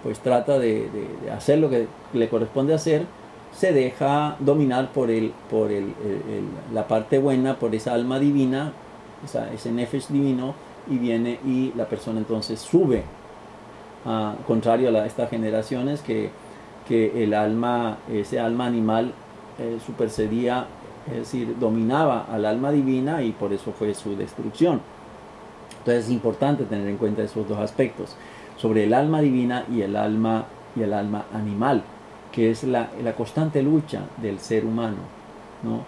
pues trata de hacer lo que le corresponde hacer, se deja dominar por la parte buena, por esa alma divina, ese nefesh divino, y viene y la persona entonces sube, contrario a estas generaciones que ese alma animal supersedía, es decir, dominaba al alma divina, y por eso fue su destrucción. Entonces es importante tener en cuenta esos dos aspectos, sobre el alma divina y el alma animal, que es la constante lucha del ser humano, ¿no?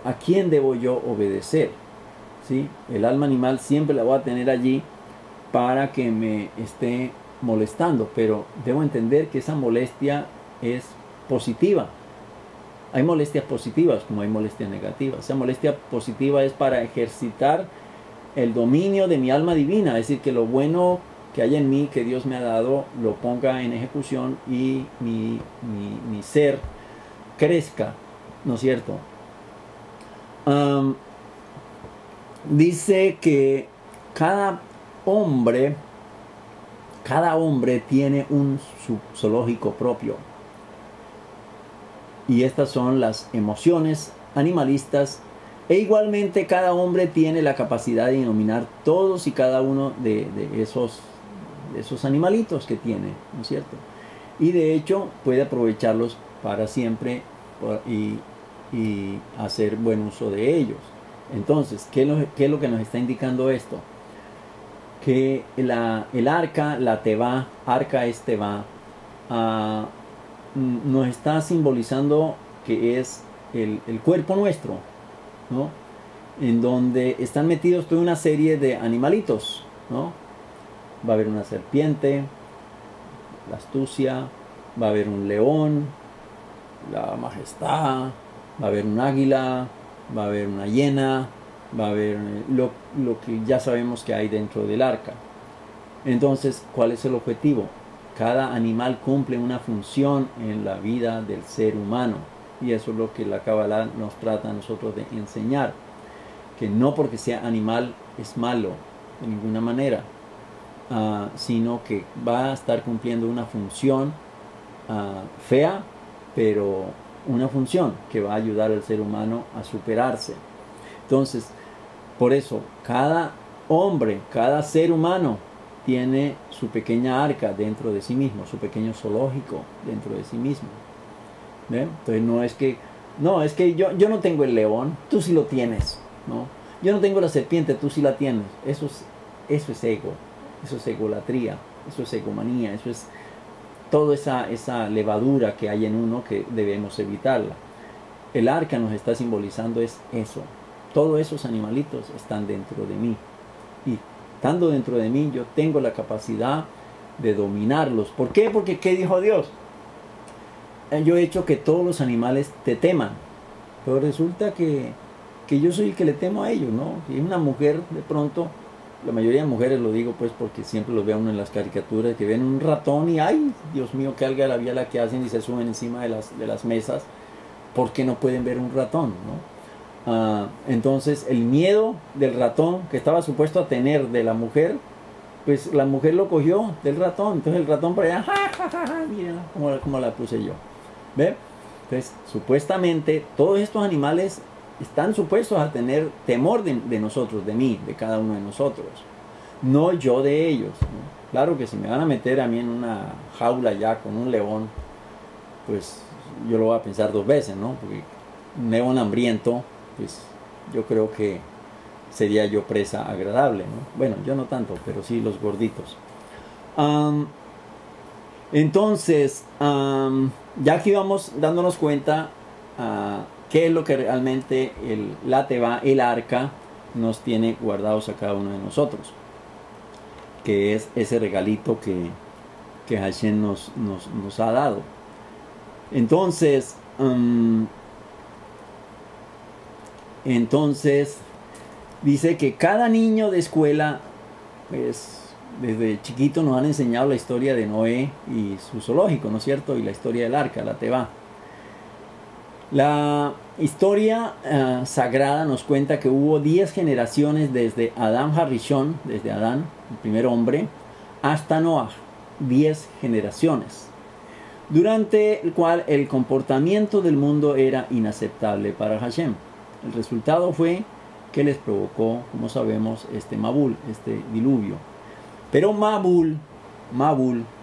¿A quién debo yo obedecer? ¿Sí? El alma animal siempre la voy a tener allí para que me esté molestando, pero debo entender que esa molestia es positiva. Hay molestias positivas como hay molestias negativas. Esa molestia positiva es para ejercitar el dominio de mi alma divina, es decir, que lo bueno que hay en mí, que Dios me ha dado, lo ponga en ejecución y mi ser crezca, ¿no es cierto? Dice que cada hombre tiene un zoológico propio, y estas son las emociones animalistas. E igualmente cada hombre tiene la capacidad de dominar todos y cada uno de esos animalitos que tiene, ¿no es cierto? Y de hecho puede aprovecharlos para siempre y hacer buen uso de ellos. Entonces, ¿qué es lo que nos está indicando esto? Que el arca, la teba, arca es teba, nos está simbolizando que es el cuerpo nuestro, ¿no? En donde están metidos toda una serie de animalitos, ¿no? Va a haber una serpiente, la astucia, va a haber un león, la majestad, va a haber un águila, va a haber una hiena, va a haber lo que ya sabemos que hay dentro del arca. Entonces, ¿cuál es el objetivo? Cada animal cumple una función en la vida del ser humano, y eso es lo que la Kabbalah nos trata a nosotros de enseñar, que no porque sea animal es malo de ninguna manera, sino que va a estar cumpliendo una función fea, pero una función que va a ayudar al ser humano a superarse. Entonces, por eso, cada hombre, cada ser humano tiene su pequeña arca dentro de sí mismo, su pequeño zoológico dentro de sí mismo. ¿Ven? Entonces es que yo no tengo el león, tú sí lo tienes, ¿no? Yo no tengo la serpiente, tú sí la tienes. Eso eso es ego, eso es egolatría, eso es egomanía, eso es toda esa levadura que hay en uno que debemos evitarla. El arca nos está simbolizando es eso. Todos esos animalitos están dentro de mí. Y estando dentro de mí, yo tengo la capacidad de dominarlos. ¿Por qué? Porque ¿qué dijo Dios? Yo he hecho que todos los animales te teman. Pero resulta que yo soy el que le temo a ellos, ¿no? Si una mujer, de pronto, la mayoría de mujeres lo digo pues porque siempre lo veo uno en las caricaturas, que ven un ratón y ¡ay! Dios mío, qué algarabía la que hacen y se suben encima de las mesas. ¿Por qué no pueden ver un ratón, no? Entonces el miedo del ratón que estaba supuesto a tener de la mujer, pues la mujer lo cogió del ratón. Entonces el ratón por allá, ¡ja, ja, ja, ja! Miren cómo la puse yo. ¿Ve? Entonces supuestamente todos estos animales están supuestos a tener temor de nosotros, de mí, de cada uno de nosotros. No yo de ellos, ¿no? Claro que si me van a meter a mí en una jaula ya con un león, pues yo lo voy a pensar dos veces, ¿no? Porque un león hambriento, pues yo creo que sería yo presa agradable, ¿no? Bueno, yo no tanto, pero sí los gorditos. Entonces, ya aquí vamos dándonos cuenta qué es lo que realmente la Teva, el arca, nos tiene guardados a cada uno de nosotros, que es ese regalito que Hashem nos ha dado. Entonces, dice que cada niño de escuela, pues desde chiquito nos han enseñado la historia de Noé y su zoológico, ¿no es cierto? Y la historia del arca, la Teva. La historia sagrada nos cuenta que hubo 10 generaciones desde Adán Harishon, desde Adán, el primer hombre, hasta Noah. 10 generaciones. Durante el cual el comportamiento del mundo era inaceptable para Hashem. El resultado fue que les provocó, como sabemos, este Mabul, este diluvio. Pero Mabul,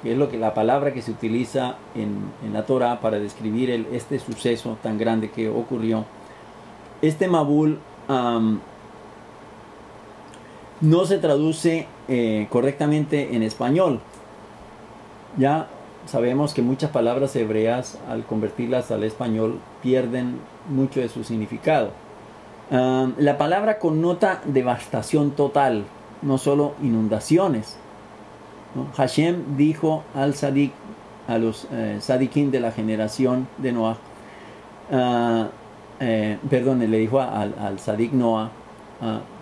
que es la palabra que se utiliza en la Torah para describir este suceso tan grande que ocurrió, este Mabul no se traduce correctamente en español. Ya sabemos que muchas palabras hebreas, al convertirlas al español, pierden mucho de su significado. La palabra connota devastación total, no solo inundaciones, ¿no? Hashem dijo al Sadik, a los Sadikim de la generación de Noah, le dijo al Sadik Noah,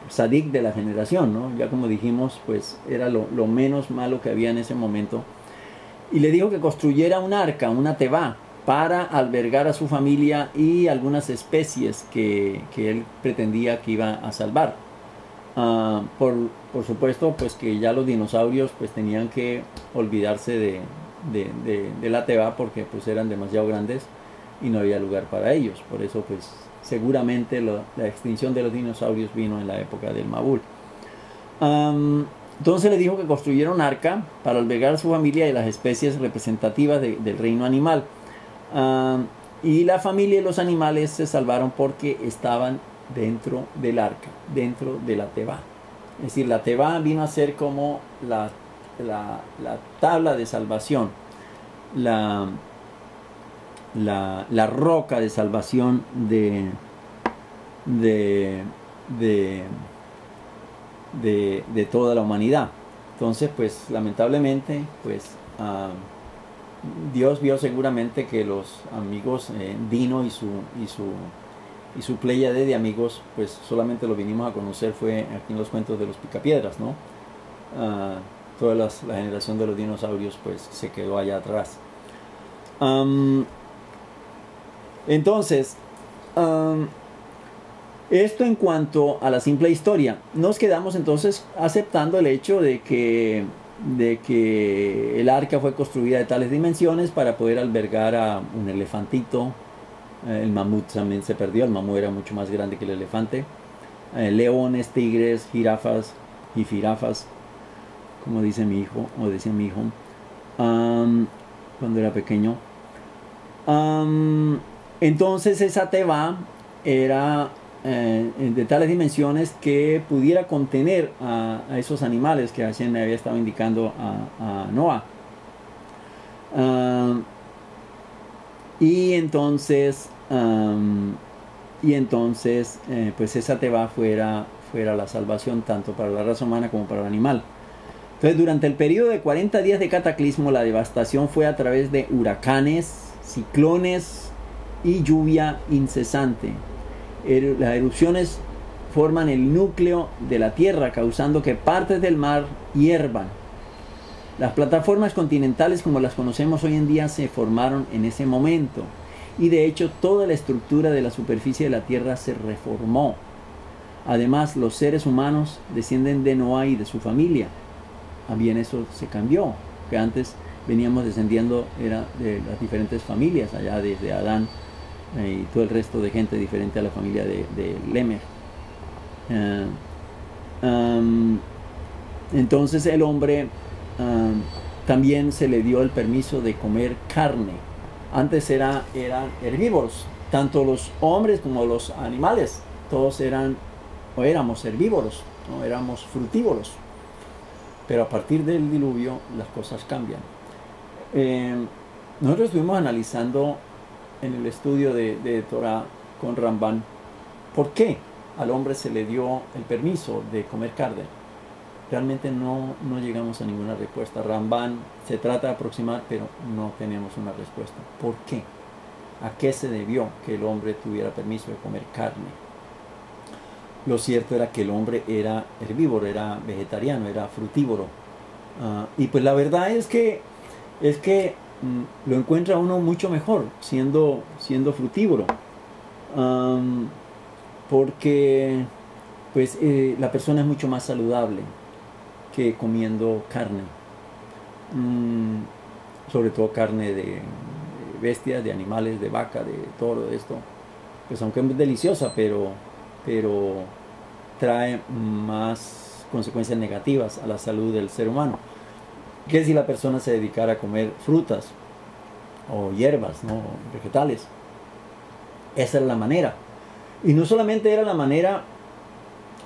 Sadik de la generación, ¿no? Ya como dijimos, pues era lo menos malo que había en ese momento. Y le dijo que construyera un arca, una teva, para albergar a su familia y algunas especies que él pretendía que iba a salvar. Por supuesto, pues que ya los dinosaurios pues tenían que olvidarse de la teva porque pues eran demasiado grandes y no había lugar para ellos. Por eso pues seguramente la extinción de los dinosaurios vino en la época del Mabul. Entonces le dijo que construyera un arca para albergar a su familia y las especies representativas del reino animal. Y la familia y los animales se salvaron porque estaban dentro del arca, dentro de la teva. Es decir, la teva vino a ser como la tabla de salvación, la roca de salvación de toda la humanidad. Entonces, pues lamentablemente, pues Dios vio seguramente que los amigos Dino y su pléyade de amigos, pues solamente lo vinimos a conocer fue aquí en los cuentos de los Picapiedras, ¿no? Toda la generación de los dinosaurios pues se quedó allá atrás. Entonces, esto en cuanto a la simple historia. Nos quedamos entonces aceptando el hecho de que el arca fue construida de tales dimensiones para poder albergar a un elefantito. El mamut también se perdió, el mamut era mucho más grande que el elefante. Leones, tigres, jirafas y jirafas, como dice mi hijo, o decía mi hijo, cuando era pequeño. Entonces esa teva era de tales dimensiones que pudiera contener a esos animales que Hashem le había estado indicando a Noah. Y entonces, pues esa teba fuera la salvación tanto para la raza humana como para el animal. Entonces, durante el periodo de 40 días de cataclismo, la devastación fue a través de huracanes, ciclones y lluvia incesante. Las erupciones forman el núcleo de la tierra, causando que partes del mar hiervan. Las plataformas continentales como las conocemos hoy en día se formaron en ese momento, y de hecho toda la estructura de la superficie de la tierra se reformó. Además, los seres humanos descienden de Noah y de su familia. También eso se cambió, que antes veníamos descendiendo era de las diferentes familias, allá desde Adán y todo el resto de gente diferente a la familia de Lemech. Entonces el hombre también se le dio el permiso de comer carne. Antes eran herbívoros, tanto los hombres como los animales, todos éramos herbívoros, ¿no? Éramos frutívoros. Pero a partir del diluvio las cosas cambian. Nosotros estuvimos analizando en el estudio de Torah con Ramban por qué al hombre se le dio el permiso de comer carne. Realmente no llegamos a ninguna respuesta. Ramban se trata de aproximar, pero no tenemos una respuesta. ¿Por qué? ¿A qué se debió que el hombre tuviera permiso de comer carne? Lo cierto era que el hombre era herbívoro, era vegetariano, era frutívoro. Y pues la verdad es que lo encuentra uno mucho mejor siendo frutívoro. Porque pues la persona es mucho más saludable que comiendo carne. Sobre todo carne de bestias, de animales, de vaca, de toro, de esto. Pues aunque es deliciosa, pero trae más consecuencias negativas a la salud del ser humano que si la persona se dedicara a comer frutas o hierbas, ¿no? Vegetales. Esa era la manera. Y no solamente era la manera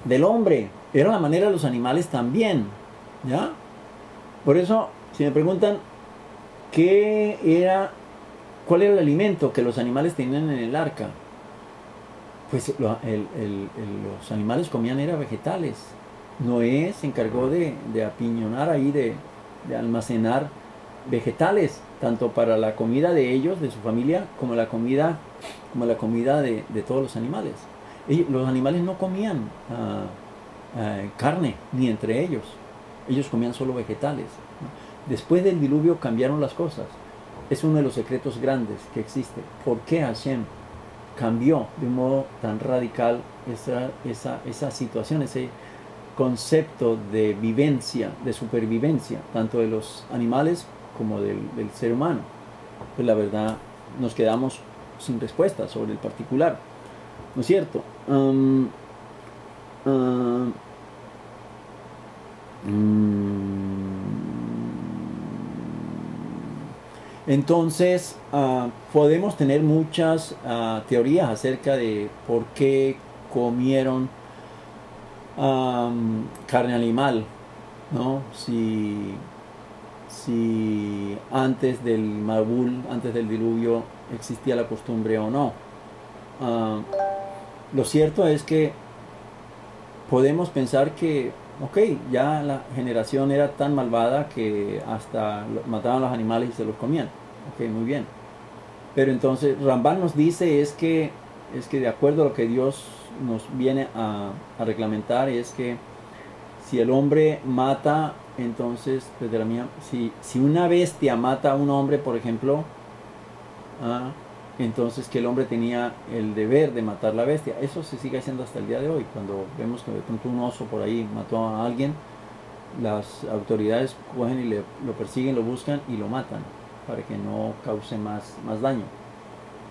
del hombre, era la manera de los animales también, ¿ya? Por eso, si me preguntan cuál era el alimento que los animales tenían en el arca, pues los animales comían era vegetales. Noé se encargó de apiñonar ahí, de almacenar vegetales, tanto para la comida de ellos, de su familia, como la comida de todos los animales. Los animales no comían carne, ni entre ellos. Ellos comían solo vegetales. Después del diluvio cambiaron las cosas. Es uno de los secretos grandes que existe. ¿Por qué Hashem cambió de un modo tan radical esa situación, ese concepto de vivencia, de supervivencia, tanto de los animales como del ser humano? Pues la verdad nos quedamos sin respuesta sobre el particular, ¿no es cierto? Entonces podemos tener muchas teorías acerca de por qué comieron carne animal, ¿no? Si antes del Mabul, antes del diluvio, existía la costumbre o no. Lo cierto es que podemos pensar que, ya la generación era tan malvada que hasta mataban a los animales y se los comían. Muy bien. Pero entonces Ramban nos dice es que de acuerdo a lo que Dios nos viene a reglamentar, es que si el hombre mata, entonces, si una bestia mata a un hombre, por ejemplo, entonces que el hombre tenía el deber de matar la bestia. Eso se sigue haciendo hasta el día de hoy. Cuando vemos que de pronto un oso por ahí mató a alguien, las autoridades cogen y lo persiguen, lo buscan y lo matan para que no cause más daño,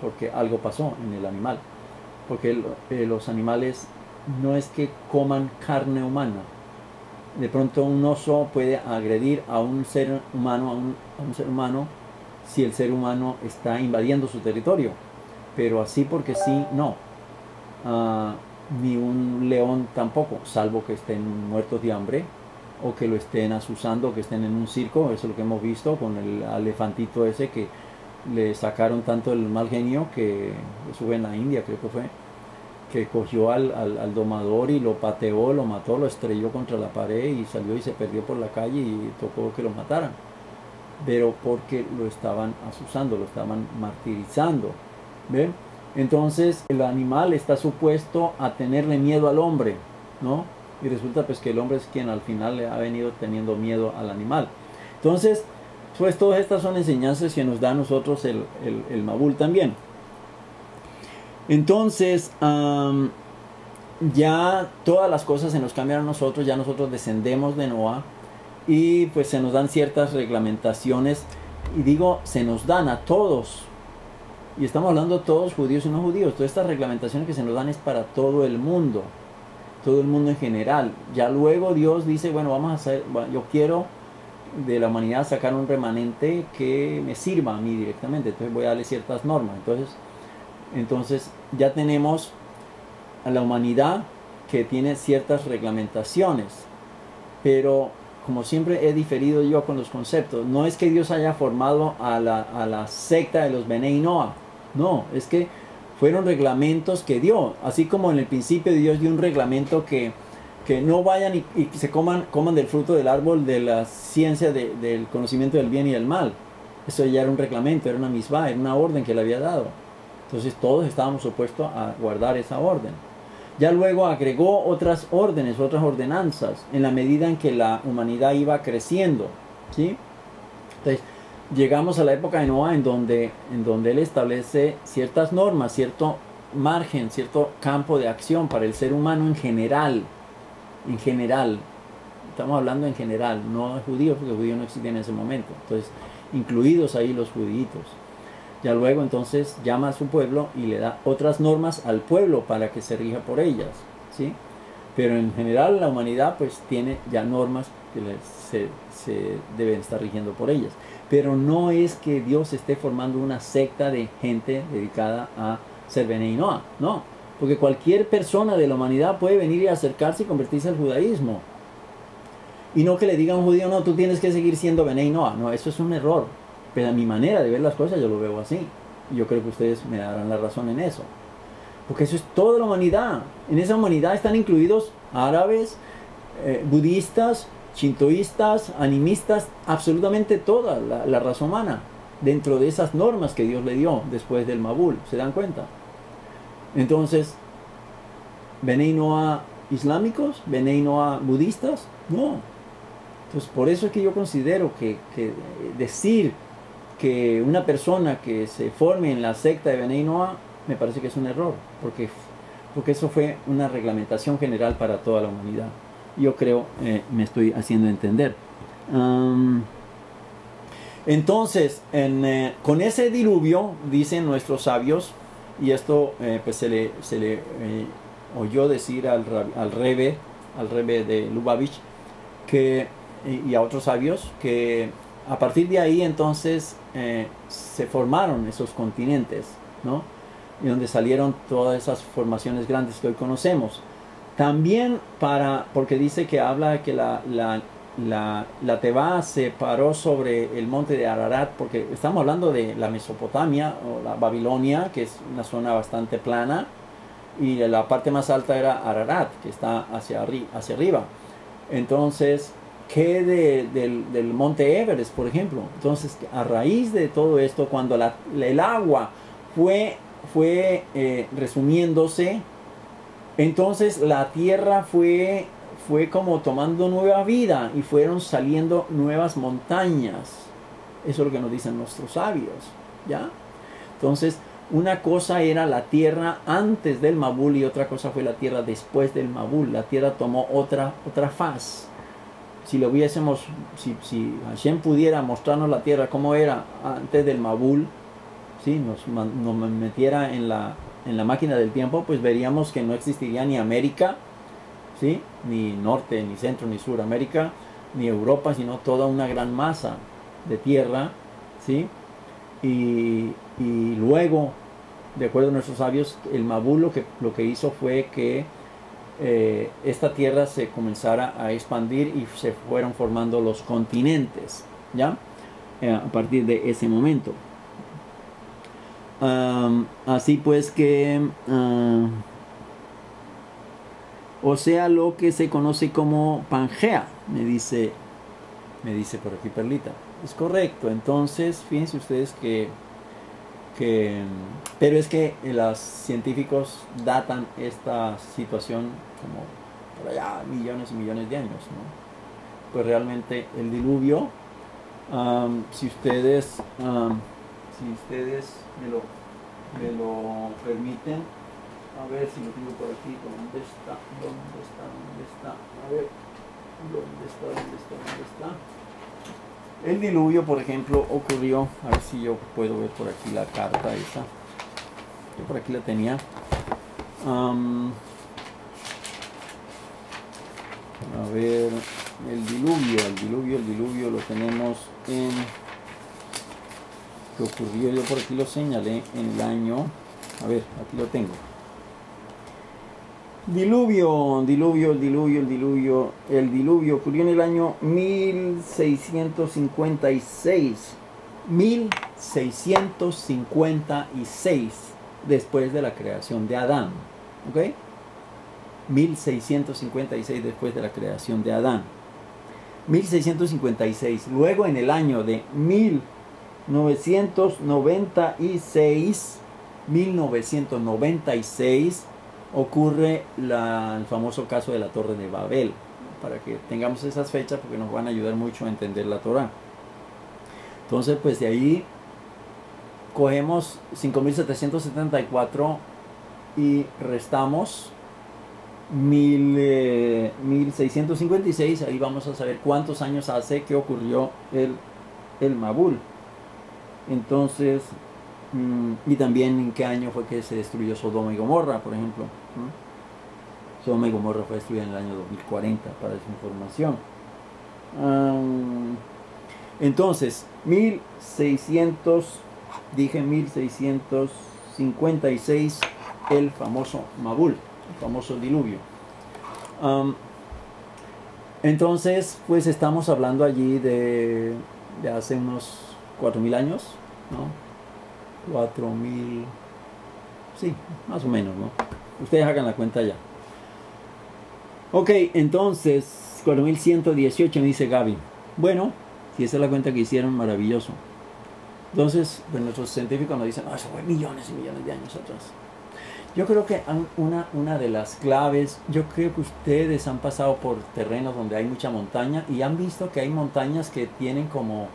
porque algo pasó en el animal. Porque los animales no es que coman carne humana. De pronto un oso puede agredir a un ser humano, a un ser humano, si el ser humano está invadiendo su territorio, pero así porque sí, no. ni un león tampoco, salvo que estén muertos de hambre o que lo estén asusando, que estén en un circo. Eso es lo que hemos visto con el elefantito ese que le sacaron tanto el mal genio, que eso fue en la India, creo que fue, que cogió al domador y lo pateó, lo mató, lo estrelló contra la pared y salió y se perdió por la calle y tocó que lo mataran. Pero porque lo estaban asusando, lo estaban martirizando. ¿Ven? Entonces el animal está supuesto a tenerle miedo al hombre, ¿no? Y resulta pues que el hombre es quien al final le ha venido teniendo miedo al animal. Entonces, pues todas estas son enseñanzas que nos da a nosotros el Mabul también. Entonces, ya todas las cosas se nos cambian a nosotros, ya nosotros descendemos de Noah y pues se nos dan ciertas reglamentaciones, y digo, se nos dan a todos, y estamos hablando todos, judíos y no judíos. Todas estas reglamentaciones que se nos dan es para todo el mundo en general. Ya luego Dios dice, bueno, vamos a hacer, yo quiero de la humanidad sacar un remanente que me sirva a mí directamente, entonces voy a darle ciertas normas. Entonces ya tenemos a la humanidad que tiene ciertas reglamentaciones, pero como siempre he diferido yo con los conceptos, no es que Dios haya formado a la secta de los Benei Noah, no, es que fueron reglamentos que dio, así como en el principio Dios dio un reglamento que no vayan y se coman del fruto del árbol de la ciencia del conocimiento del bien y del mal. Eso ya era un reglamento, era una misvá, era una orden que le había dado. Entonces todos estábamos supuestos a guardar esa orden. Ya luego agregó otras órdenes, otras ordenanzas, en la medida en que la humanidad iba creciendo, ¿sí? Entonces, llegamos a la época de Noah en donde él establece ciertas normas, cierto margen, cierto campo de acción para el ser humano en general. En general, estamos hablando en general, no de judíos, porque judíos no existían en ese momento. Entonces, incluidos ahí los judíos. Ya luego entonces llama a su pueblo y le da otras normas al pueblo para que se rija por ellas, ¿sí? Pero en general la humanidad pues tiene ya normas que se deben estar rigiendo por ellas. Pero no es que Dios esté formando una secta de gente dedicada a ser Benei Noah, no. Porque cualquier persona de la humanidad puede venir y acercarse y convertirse al judaísmo. Y no que le diga a un judío, no, tú tienes que seguir siendo Benei Noah. No, eso es un error. Pero a mi manera de ver las cosas yo lo veo así. Y yo creo que ustedes me darán la razón en eso. Porque eso es toda la humanidad. En esa humanidad están incluidos árabes, budistas, shintoístas, animistas, absolutamente toda la raza humana. Dentro de esas normas que Dios le dio después del Mabul. ¿Se dan cuenta? Entonces, ¿Benei Noah islámicos? ¿Benei Noah budistas? No. Entonces, por eso es que yo considero que decir que una persona que se forme en la secta de Benei Noah, me parece que es un error, porque eso fue una reglamentación general para toda la humanidad. Yo creo, me estoy haciendo entender. Entonces, con ese diluvio, dicen nuestros sabios, y esto pues se le oyó decir al Rebbe de Lubavitch, y a otros sabios, que a partir de ahí entonces se formaron esos continentes, ¿no? Y donde salieron todas esas formaciones grandes que hoy conocemos. También porque dice que habla que la Tebá se paró sobre el monte de Ararat, porque estamos hablando de la Mesopotamia o la Babilonia, que es una zona bastante plana, y la parte más alta era Ararat, que está hacia arriba. Entonces, ¿qué del monte Everest, por ejemplo? Entonces, a raíz de todo esto, cuando el agua fue resumiéndose, entonces la tierra fue como tomando nueva vida y fueron saliendo nuevas montañas. Eso es lo que nos dicen nuestros sabios, ¿ya? Entonces, una cosa era la tierra antes del Mabul y otra cosa fue la tierra después del Mabul. La tierra tomó otra faz. Si lo viésemos, si Hashem pudiera mostrarnos la tierra como era antes del Mabul, ¿sí? nos metiera en la máquina del tiempo, pues veríamos que no existiría ni América, ¿sí? Ni norte, ni centro, ni sur América, ni Europa, sino toda una gran masa de tierra, ¿sí? Y luego de acuerdo a nuestros sabios, el Mabul lo que hizo fue que esta tierra se comenzara a expandir y se fueron formando los continentes, ¿ya? A partir de ese momento. Así pues que, o sea, lo que se conoce como Pangea, me dice por aquí Perlita. Es correcto. Entonces, fíjense ustedes pero es que los científicos datan esta situación como por allá millones y millones de años, ¿no? Pues realmente el diluvio, si ustedes me lo permiten, a ver si lo tengo por aquí. ¿Dónde está? A ver, ¿dónde está? El diluvio, por ejemplo, ocurrió, a ver si yo puedo ver por aquí la carta esa. Yo por aquí la tenía. A ver, el diluvio lo tenemos en... que ocurrió, yo por aquí lo señalé en el año... A ver, aquí lo tengo. El diluvio ocurrió en el año 1656. 1656 después de la creación de Adán. ¿Ok? 1656 después de la creación de Adán. 1656. Luego en el año de 1996 ocurre el famoso caso de la Torre de Babel, para que tengamos esas fechas porque nos van a ayudar mucho a entender la Torá. Entonces, pues de ahí cogemos 5774 y restamos 1656, ahí vamos a saber cuántos años hace que ocurrió el Mabul. Entonces, y también en qué año fue que se destruyó Sodoma y Gomorra, por ejemplo. Sodoma y Gomorra fue destruida en el año 2040, para esa información. Entonces, 1656, el famoso Mabul, el famoso diluvio. Entonces, pues estamos hablando allí de hace unos 4000 años, ¿no? 4000, sí, más o menos, ¿no? Ustedes hagan la cuenta ya. Ok, entonces 4118 me dice Gaby. Bueno, si esa es la cuenta que hicieron, maravilloso. Entonces, pues nuestros científicos nos dicen, eso fue millones y millones de años atrás. Yo creo que una de las claves, yo creo que ustedes han pasado por terrenos donde hay mucha montaña y han visto que hay montañas que tienen como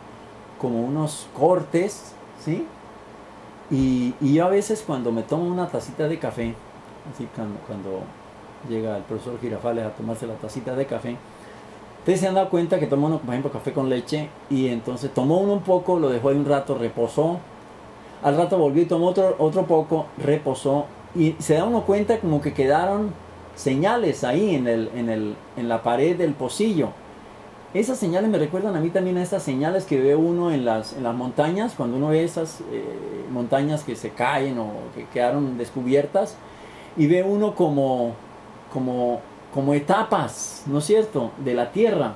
unos cortes, ¿sí? Y yo a veces cuando me tomo una tacita de café, así cuando llega el profesor Girafales a tomarse la tacita de café, ustedes se han dado cuenta que toma uno, por ejemplo, café con leche, y entonces tomó uno un poco, lo dejó ahí un rato, reposó, al rato volvió y tomó otro poco, reposó, y se da uno cuenta como que quedaron señales ahí en la pared del pocillo. Esas señales me recuerdan a mí también a estas señales que ve uno en las montañas, cuando uno ve esas montañas que se caen o que quedaron descubiertas, y ve uno como etapas, ¿no es cierto?, de la tierra.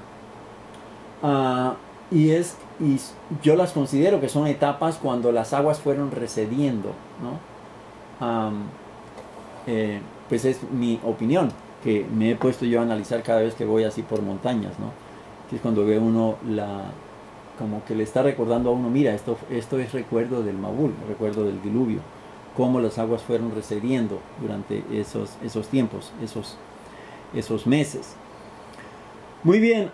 Y yo las considero que son etapas cuando las aguas fueron recediendo, ¿no? Pues es mi opinión, que me he puesto yo a analizar cada vez que voy así por montañas, ¿no? Que es cuando ve uno como que le está recordando a uno, mira, esto es recuerdo del Mabul, recuerdo del diluvio, cómo las aguas fueron recediendo durante esos tiempos, esos meses. Muy bien,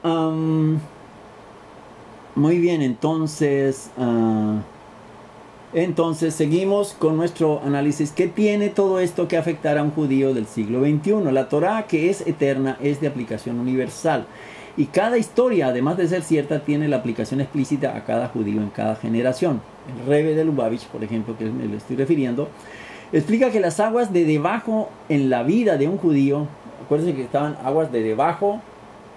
entonces seguimos con nuestro análisis. ¿Qué tiene todo esto que afectar a un judío del siglo XXI? La Torá, que es eterna, es de aplicación universal. Y cada historia, además de ser cierta, tiene la aplicación explícita a cada judío en cada generación. El Rebbe de Lubavitch, por ejemplo, que me lo estoy refiriendo, explica que las aguas de debajo en la vida de un judío, acuérdense que estaban aguas de debajo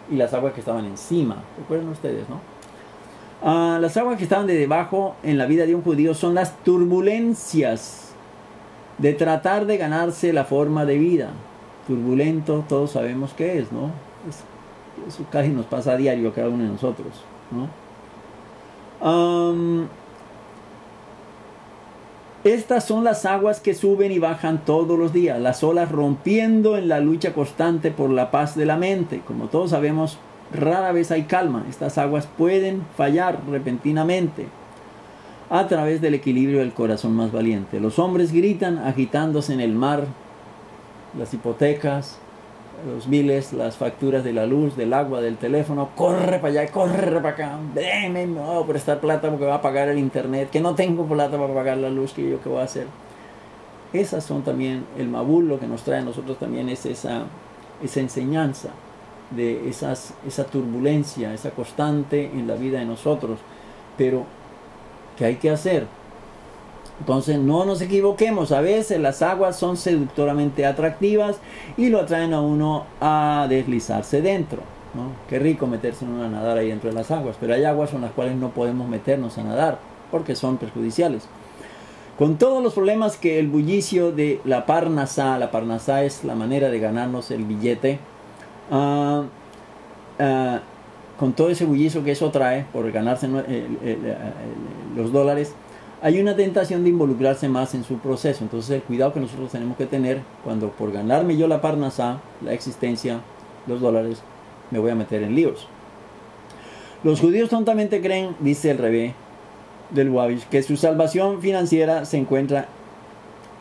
y las aguas que estaban encima. ¿Recuerdan ustedes, no? Las aguas que estaban de debajo en la vida de un judío son las turbulencias de tratar de ganarse la forma de vida. Turbulento, todos sabemos qué es, ¿no? Eso casi nos pasa a diario a cada uno de nosotros, ¿no? Estas son las aguas que suben y bajan todos los días, las olas rompiendo en la lucha constante por la paz de la mente. Como todos sabemos, rara vez hay calma. Estas aguas pueden fallar repentinamente a través del equilibrio del corazón más valiente. Los hombres gritan agitándose en el mar, las hipotecas, los biles, las facturas de la luz, del agua, del teléfono. Corre para allá, corre para acá. Déjeme, no voy a prestar plata porque va a pagar el internet. Que no tengo plata para pagar la luz, que yo qué voy a hacer. Esas son también el Mabul, lo que nos trae a nosotros también es esa enseñanza de esa turbulencia, esa constante en la vida de nosotros. Pero, ¿qué hay que hacer? Entonces no nos equivoquemos, a veces las aguas son seductoramente atractivas y lo atraen a uno a deslizarse dentro, ¿no? Qué rico meterse en a nadar ahí dentro de las aguas, pero hay aguas en las cuales no podemos meternos a nadar porque son perjudiciales. Con todos los problemas que el bullicio de la parnasá es la manera de ganarnos el billete, con todo ese bullicio que eso trae por ganarse los dólares, hay una tentación de involucrarse más en su proceso. Entonces el cuidado que nosotros tenemos que tener cuando por ganarme yo la parnasá, la existencia, los dólares, me voy a meter en líos. Los judíos tontamente creen, dice el Rebbe del Wabish, que su salvación financiera se encuentra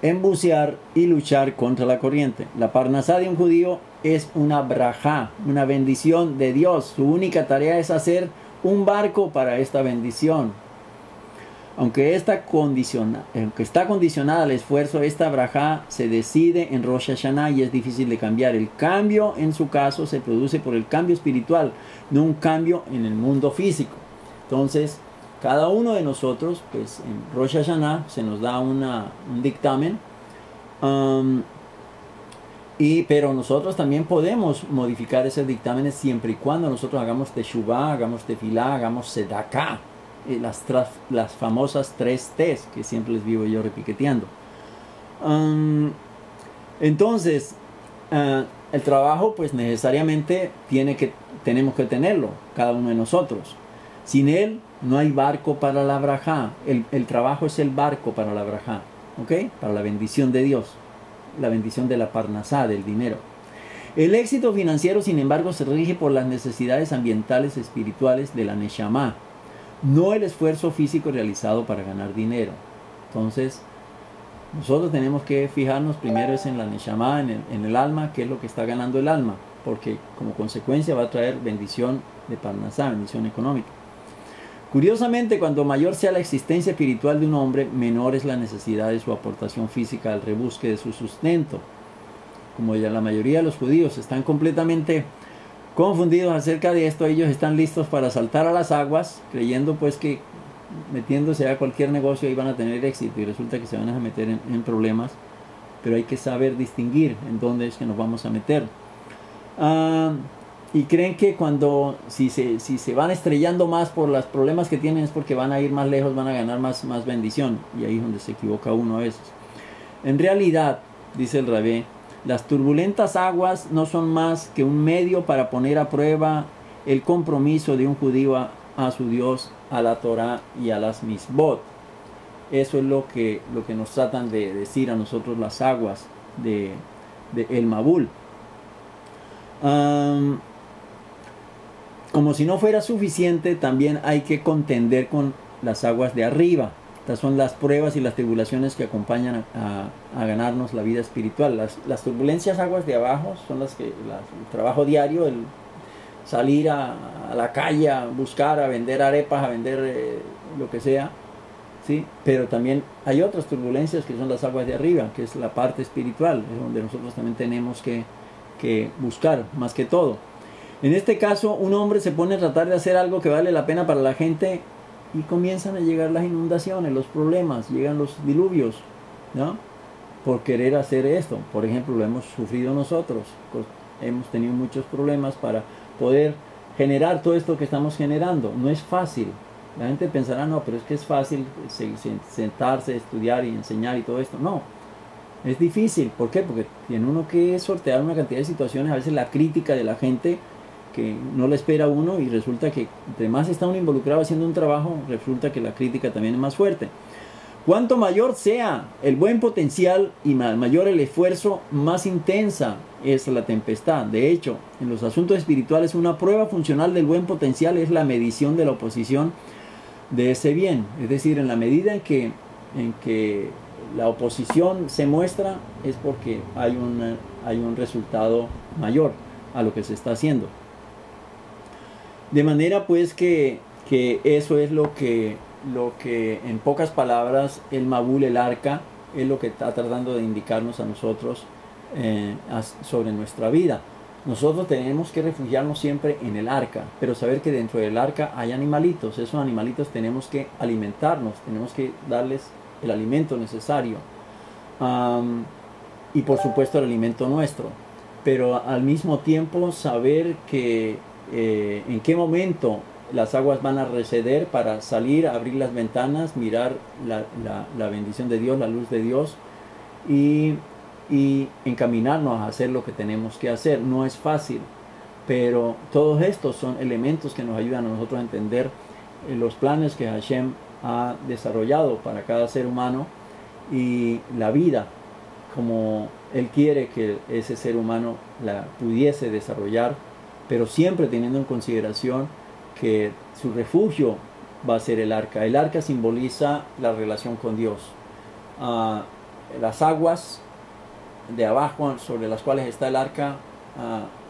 en bucear y luchar contra la corriente. La parnasá de un judío es una brajá, una bendición de Dios. Su única tarea es hacer un barco para esta bendición. Aunque está condicionada al esfuerzo, esta brajá se decide en Rosh Hashanah y es difícil de cambiar. El cambio en su caso se produce por el cambio espiritual, no un cambio en el mundo físico. Entonces, cada uno de nosotros, pues en Rosh Hashanah se nos da un dictamen, pero nosotros también podemos modificar esos dictámenes siempre y cuando nosotros hagamos teshuvah, hagamos tefilá, hagamos sedaká. Las famosas 3 T's que siempre les vivo yo repiqueteando. Entonces, el trabajo pues necesariamente tenemos que tenerlo, cada uno de nosotros. Sin él no hay barco para la brajá. El trabajo es el barco para la brajá, ¿ok? Para la bendición de Dios, la bendición de la parnasá, del dinero. El éxito financiero, sin embargo, se rige por las necesidades ambientales espirituales de la neshama, no el esfuerzo físico realizado para ganar dinero. Entonces, nosotros tenemos que fijarnos primero es en la neshama, en el alma, qué es lo que está ganando el alma, porque como consecuencia va a traer bendición de parnasá, bendición económica. Curiosamente, cuando mayor sea la existencia espiritual de un hombre, menor es la necesidad de su aportación física al rebusque de su sustento. Como ya la mayoría de los judíos están completamente confundidos acerca de esto, ellos están listos para saltar a las aguas, creyendo pues que metiéndose a cualquier negocio ahí van a tener éxito, y resulta que se van a meter en problemas, pero hay que saber distinguir en dónde es que nos vamos a meter. Y creen que si se van estrellando más por los problemas que tienen es porque van a ir más lejos, van a ganar más bendición, y ahí es donde se equivoca uno a veces. En realidad, dice el Rabé, las turbulentas aguas no son más que un medio para poner a prueba el compromiso de un judío a su Dios, a la Torah y a las misbot. Eso es lo que nos tratan de decir a nosotros las aguas de el Mabul. Como si no fuera suficiente, también hay que contender con las aguas de arriba. Estas son las pruebas y las tribulaciones que acompañan a ganarnos la vida espiritual. Las turbulencias aguas de abajo son el trabajo diario, el salir a la calle a buscar, a vender arepas, a vender lo que sea, ¿sí? Pero también hay otras turbulencias que son las aguas de arriba, que es la parte espiritual, es donde nosotros también tenemos que buscar más que todo. En este caso, un hombre se pone a tratar de hacer algo que vale la pena para la gente y comienzan a llegar las inundaciones, los problemas, llegan los diluvios, ¿no? Por querer hacer esto. Por ejemplo, lo hemos sufrido nosotros, hemos tenido muchos problemas para poder generar todo esto que estamos generando. No es fácil. La gente pensará, no, pero es que es fácil sentarse, estudiar y enseñar y todo esto. No, Es difícil, ¿por qué? Porque tiene uno que sortear una cantidad de situaciones, a veces la crítica de la gente que no le espera a uno, y resulta que entre más está uno involucrado haciendo un trabajo, resulta que la crítica también es más fuerte. Cuanto mayor sea el buen potencial y mayor el esfuerzo, más intensa es la tempestad. De hecho, en los asuntos espirituales, una prueba funcional del buen potencial es la medición de la oposición de ese bien. Es decir, en la medida en que la oposición se muestra, es porque hay un resultado mayor a lo que se está haciendo. De manera pues que eso es lo que en pocas palabras el Mabul, el arca, es lo que está tratando de indicarnos a nosotros sobre nuestra vida. Nosotros tenemos que refugiarnos siempre en el arca, pero saber que dentro del arca hay animalitos. Esos animalitos tenemos que alimentarnos, tenemos que darles el alimento necesario, y por supuesto el alimento nuestro, pero al mismo tiempo saber que en qué momento las aguas van a receder para salir, abrir las ventanas, mirar la bendición de Dios, la luz de Dios, y encaminarnos a hacer lo que tenemos que hacer. No es fácil, pero todos estos son elementos que nos ayudan a nosotros a entender los planes que Hashem ha desarrollado para cada ser humano y la vida como Él quiere que ese ser humano la pudiese desarrollar, pero siempre teniendo en consideración que su refugio va a ser el arca. El arca simboliza la relación con Dios. Las aguas de abajo sobre las cuales está el arca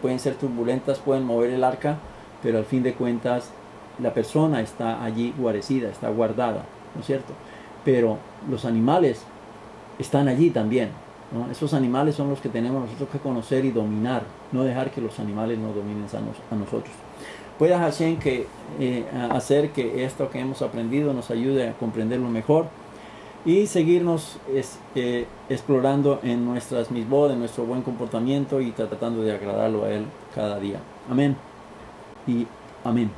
pueden ser turbulentas, pueden mover el arca, pero al fin de cuentas la persona está allí guarecida, está guardada, ¿no es cierto? Pero los animales están allí también, ¿no? Esos animales son los que tenemos nosotros que conocer y dominar, no dejar que los animales nos dominen a nosotros. Pueda Hashem hacer que esto que hemos aprendido nos ayude a comprenderlo mejor y seguirnos explorando en nuestras misbod, en nuestro buen comportamiento y tratando de agradarlo a Él cada día. Amén y amén.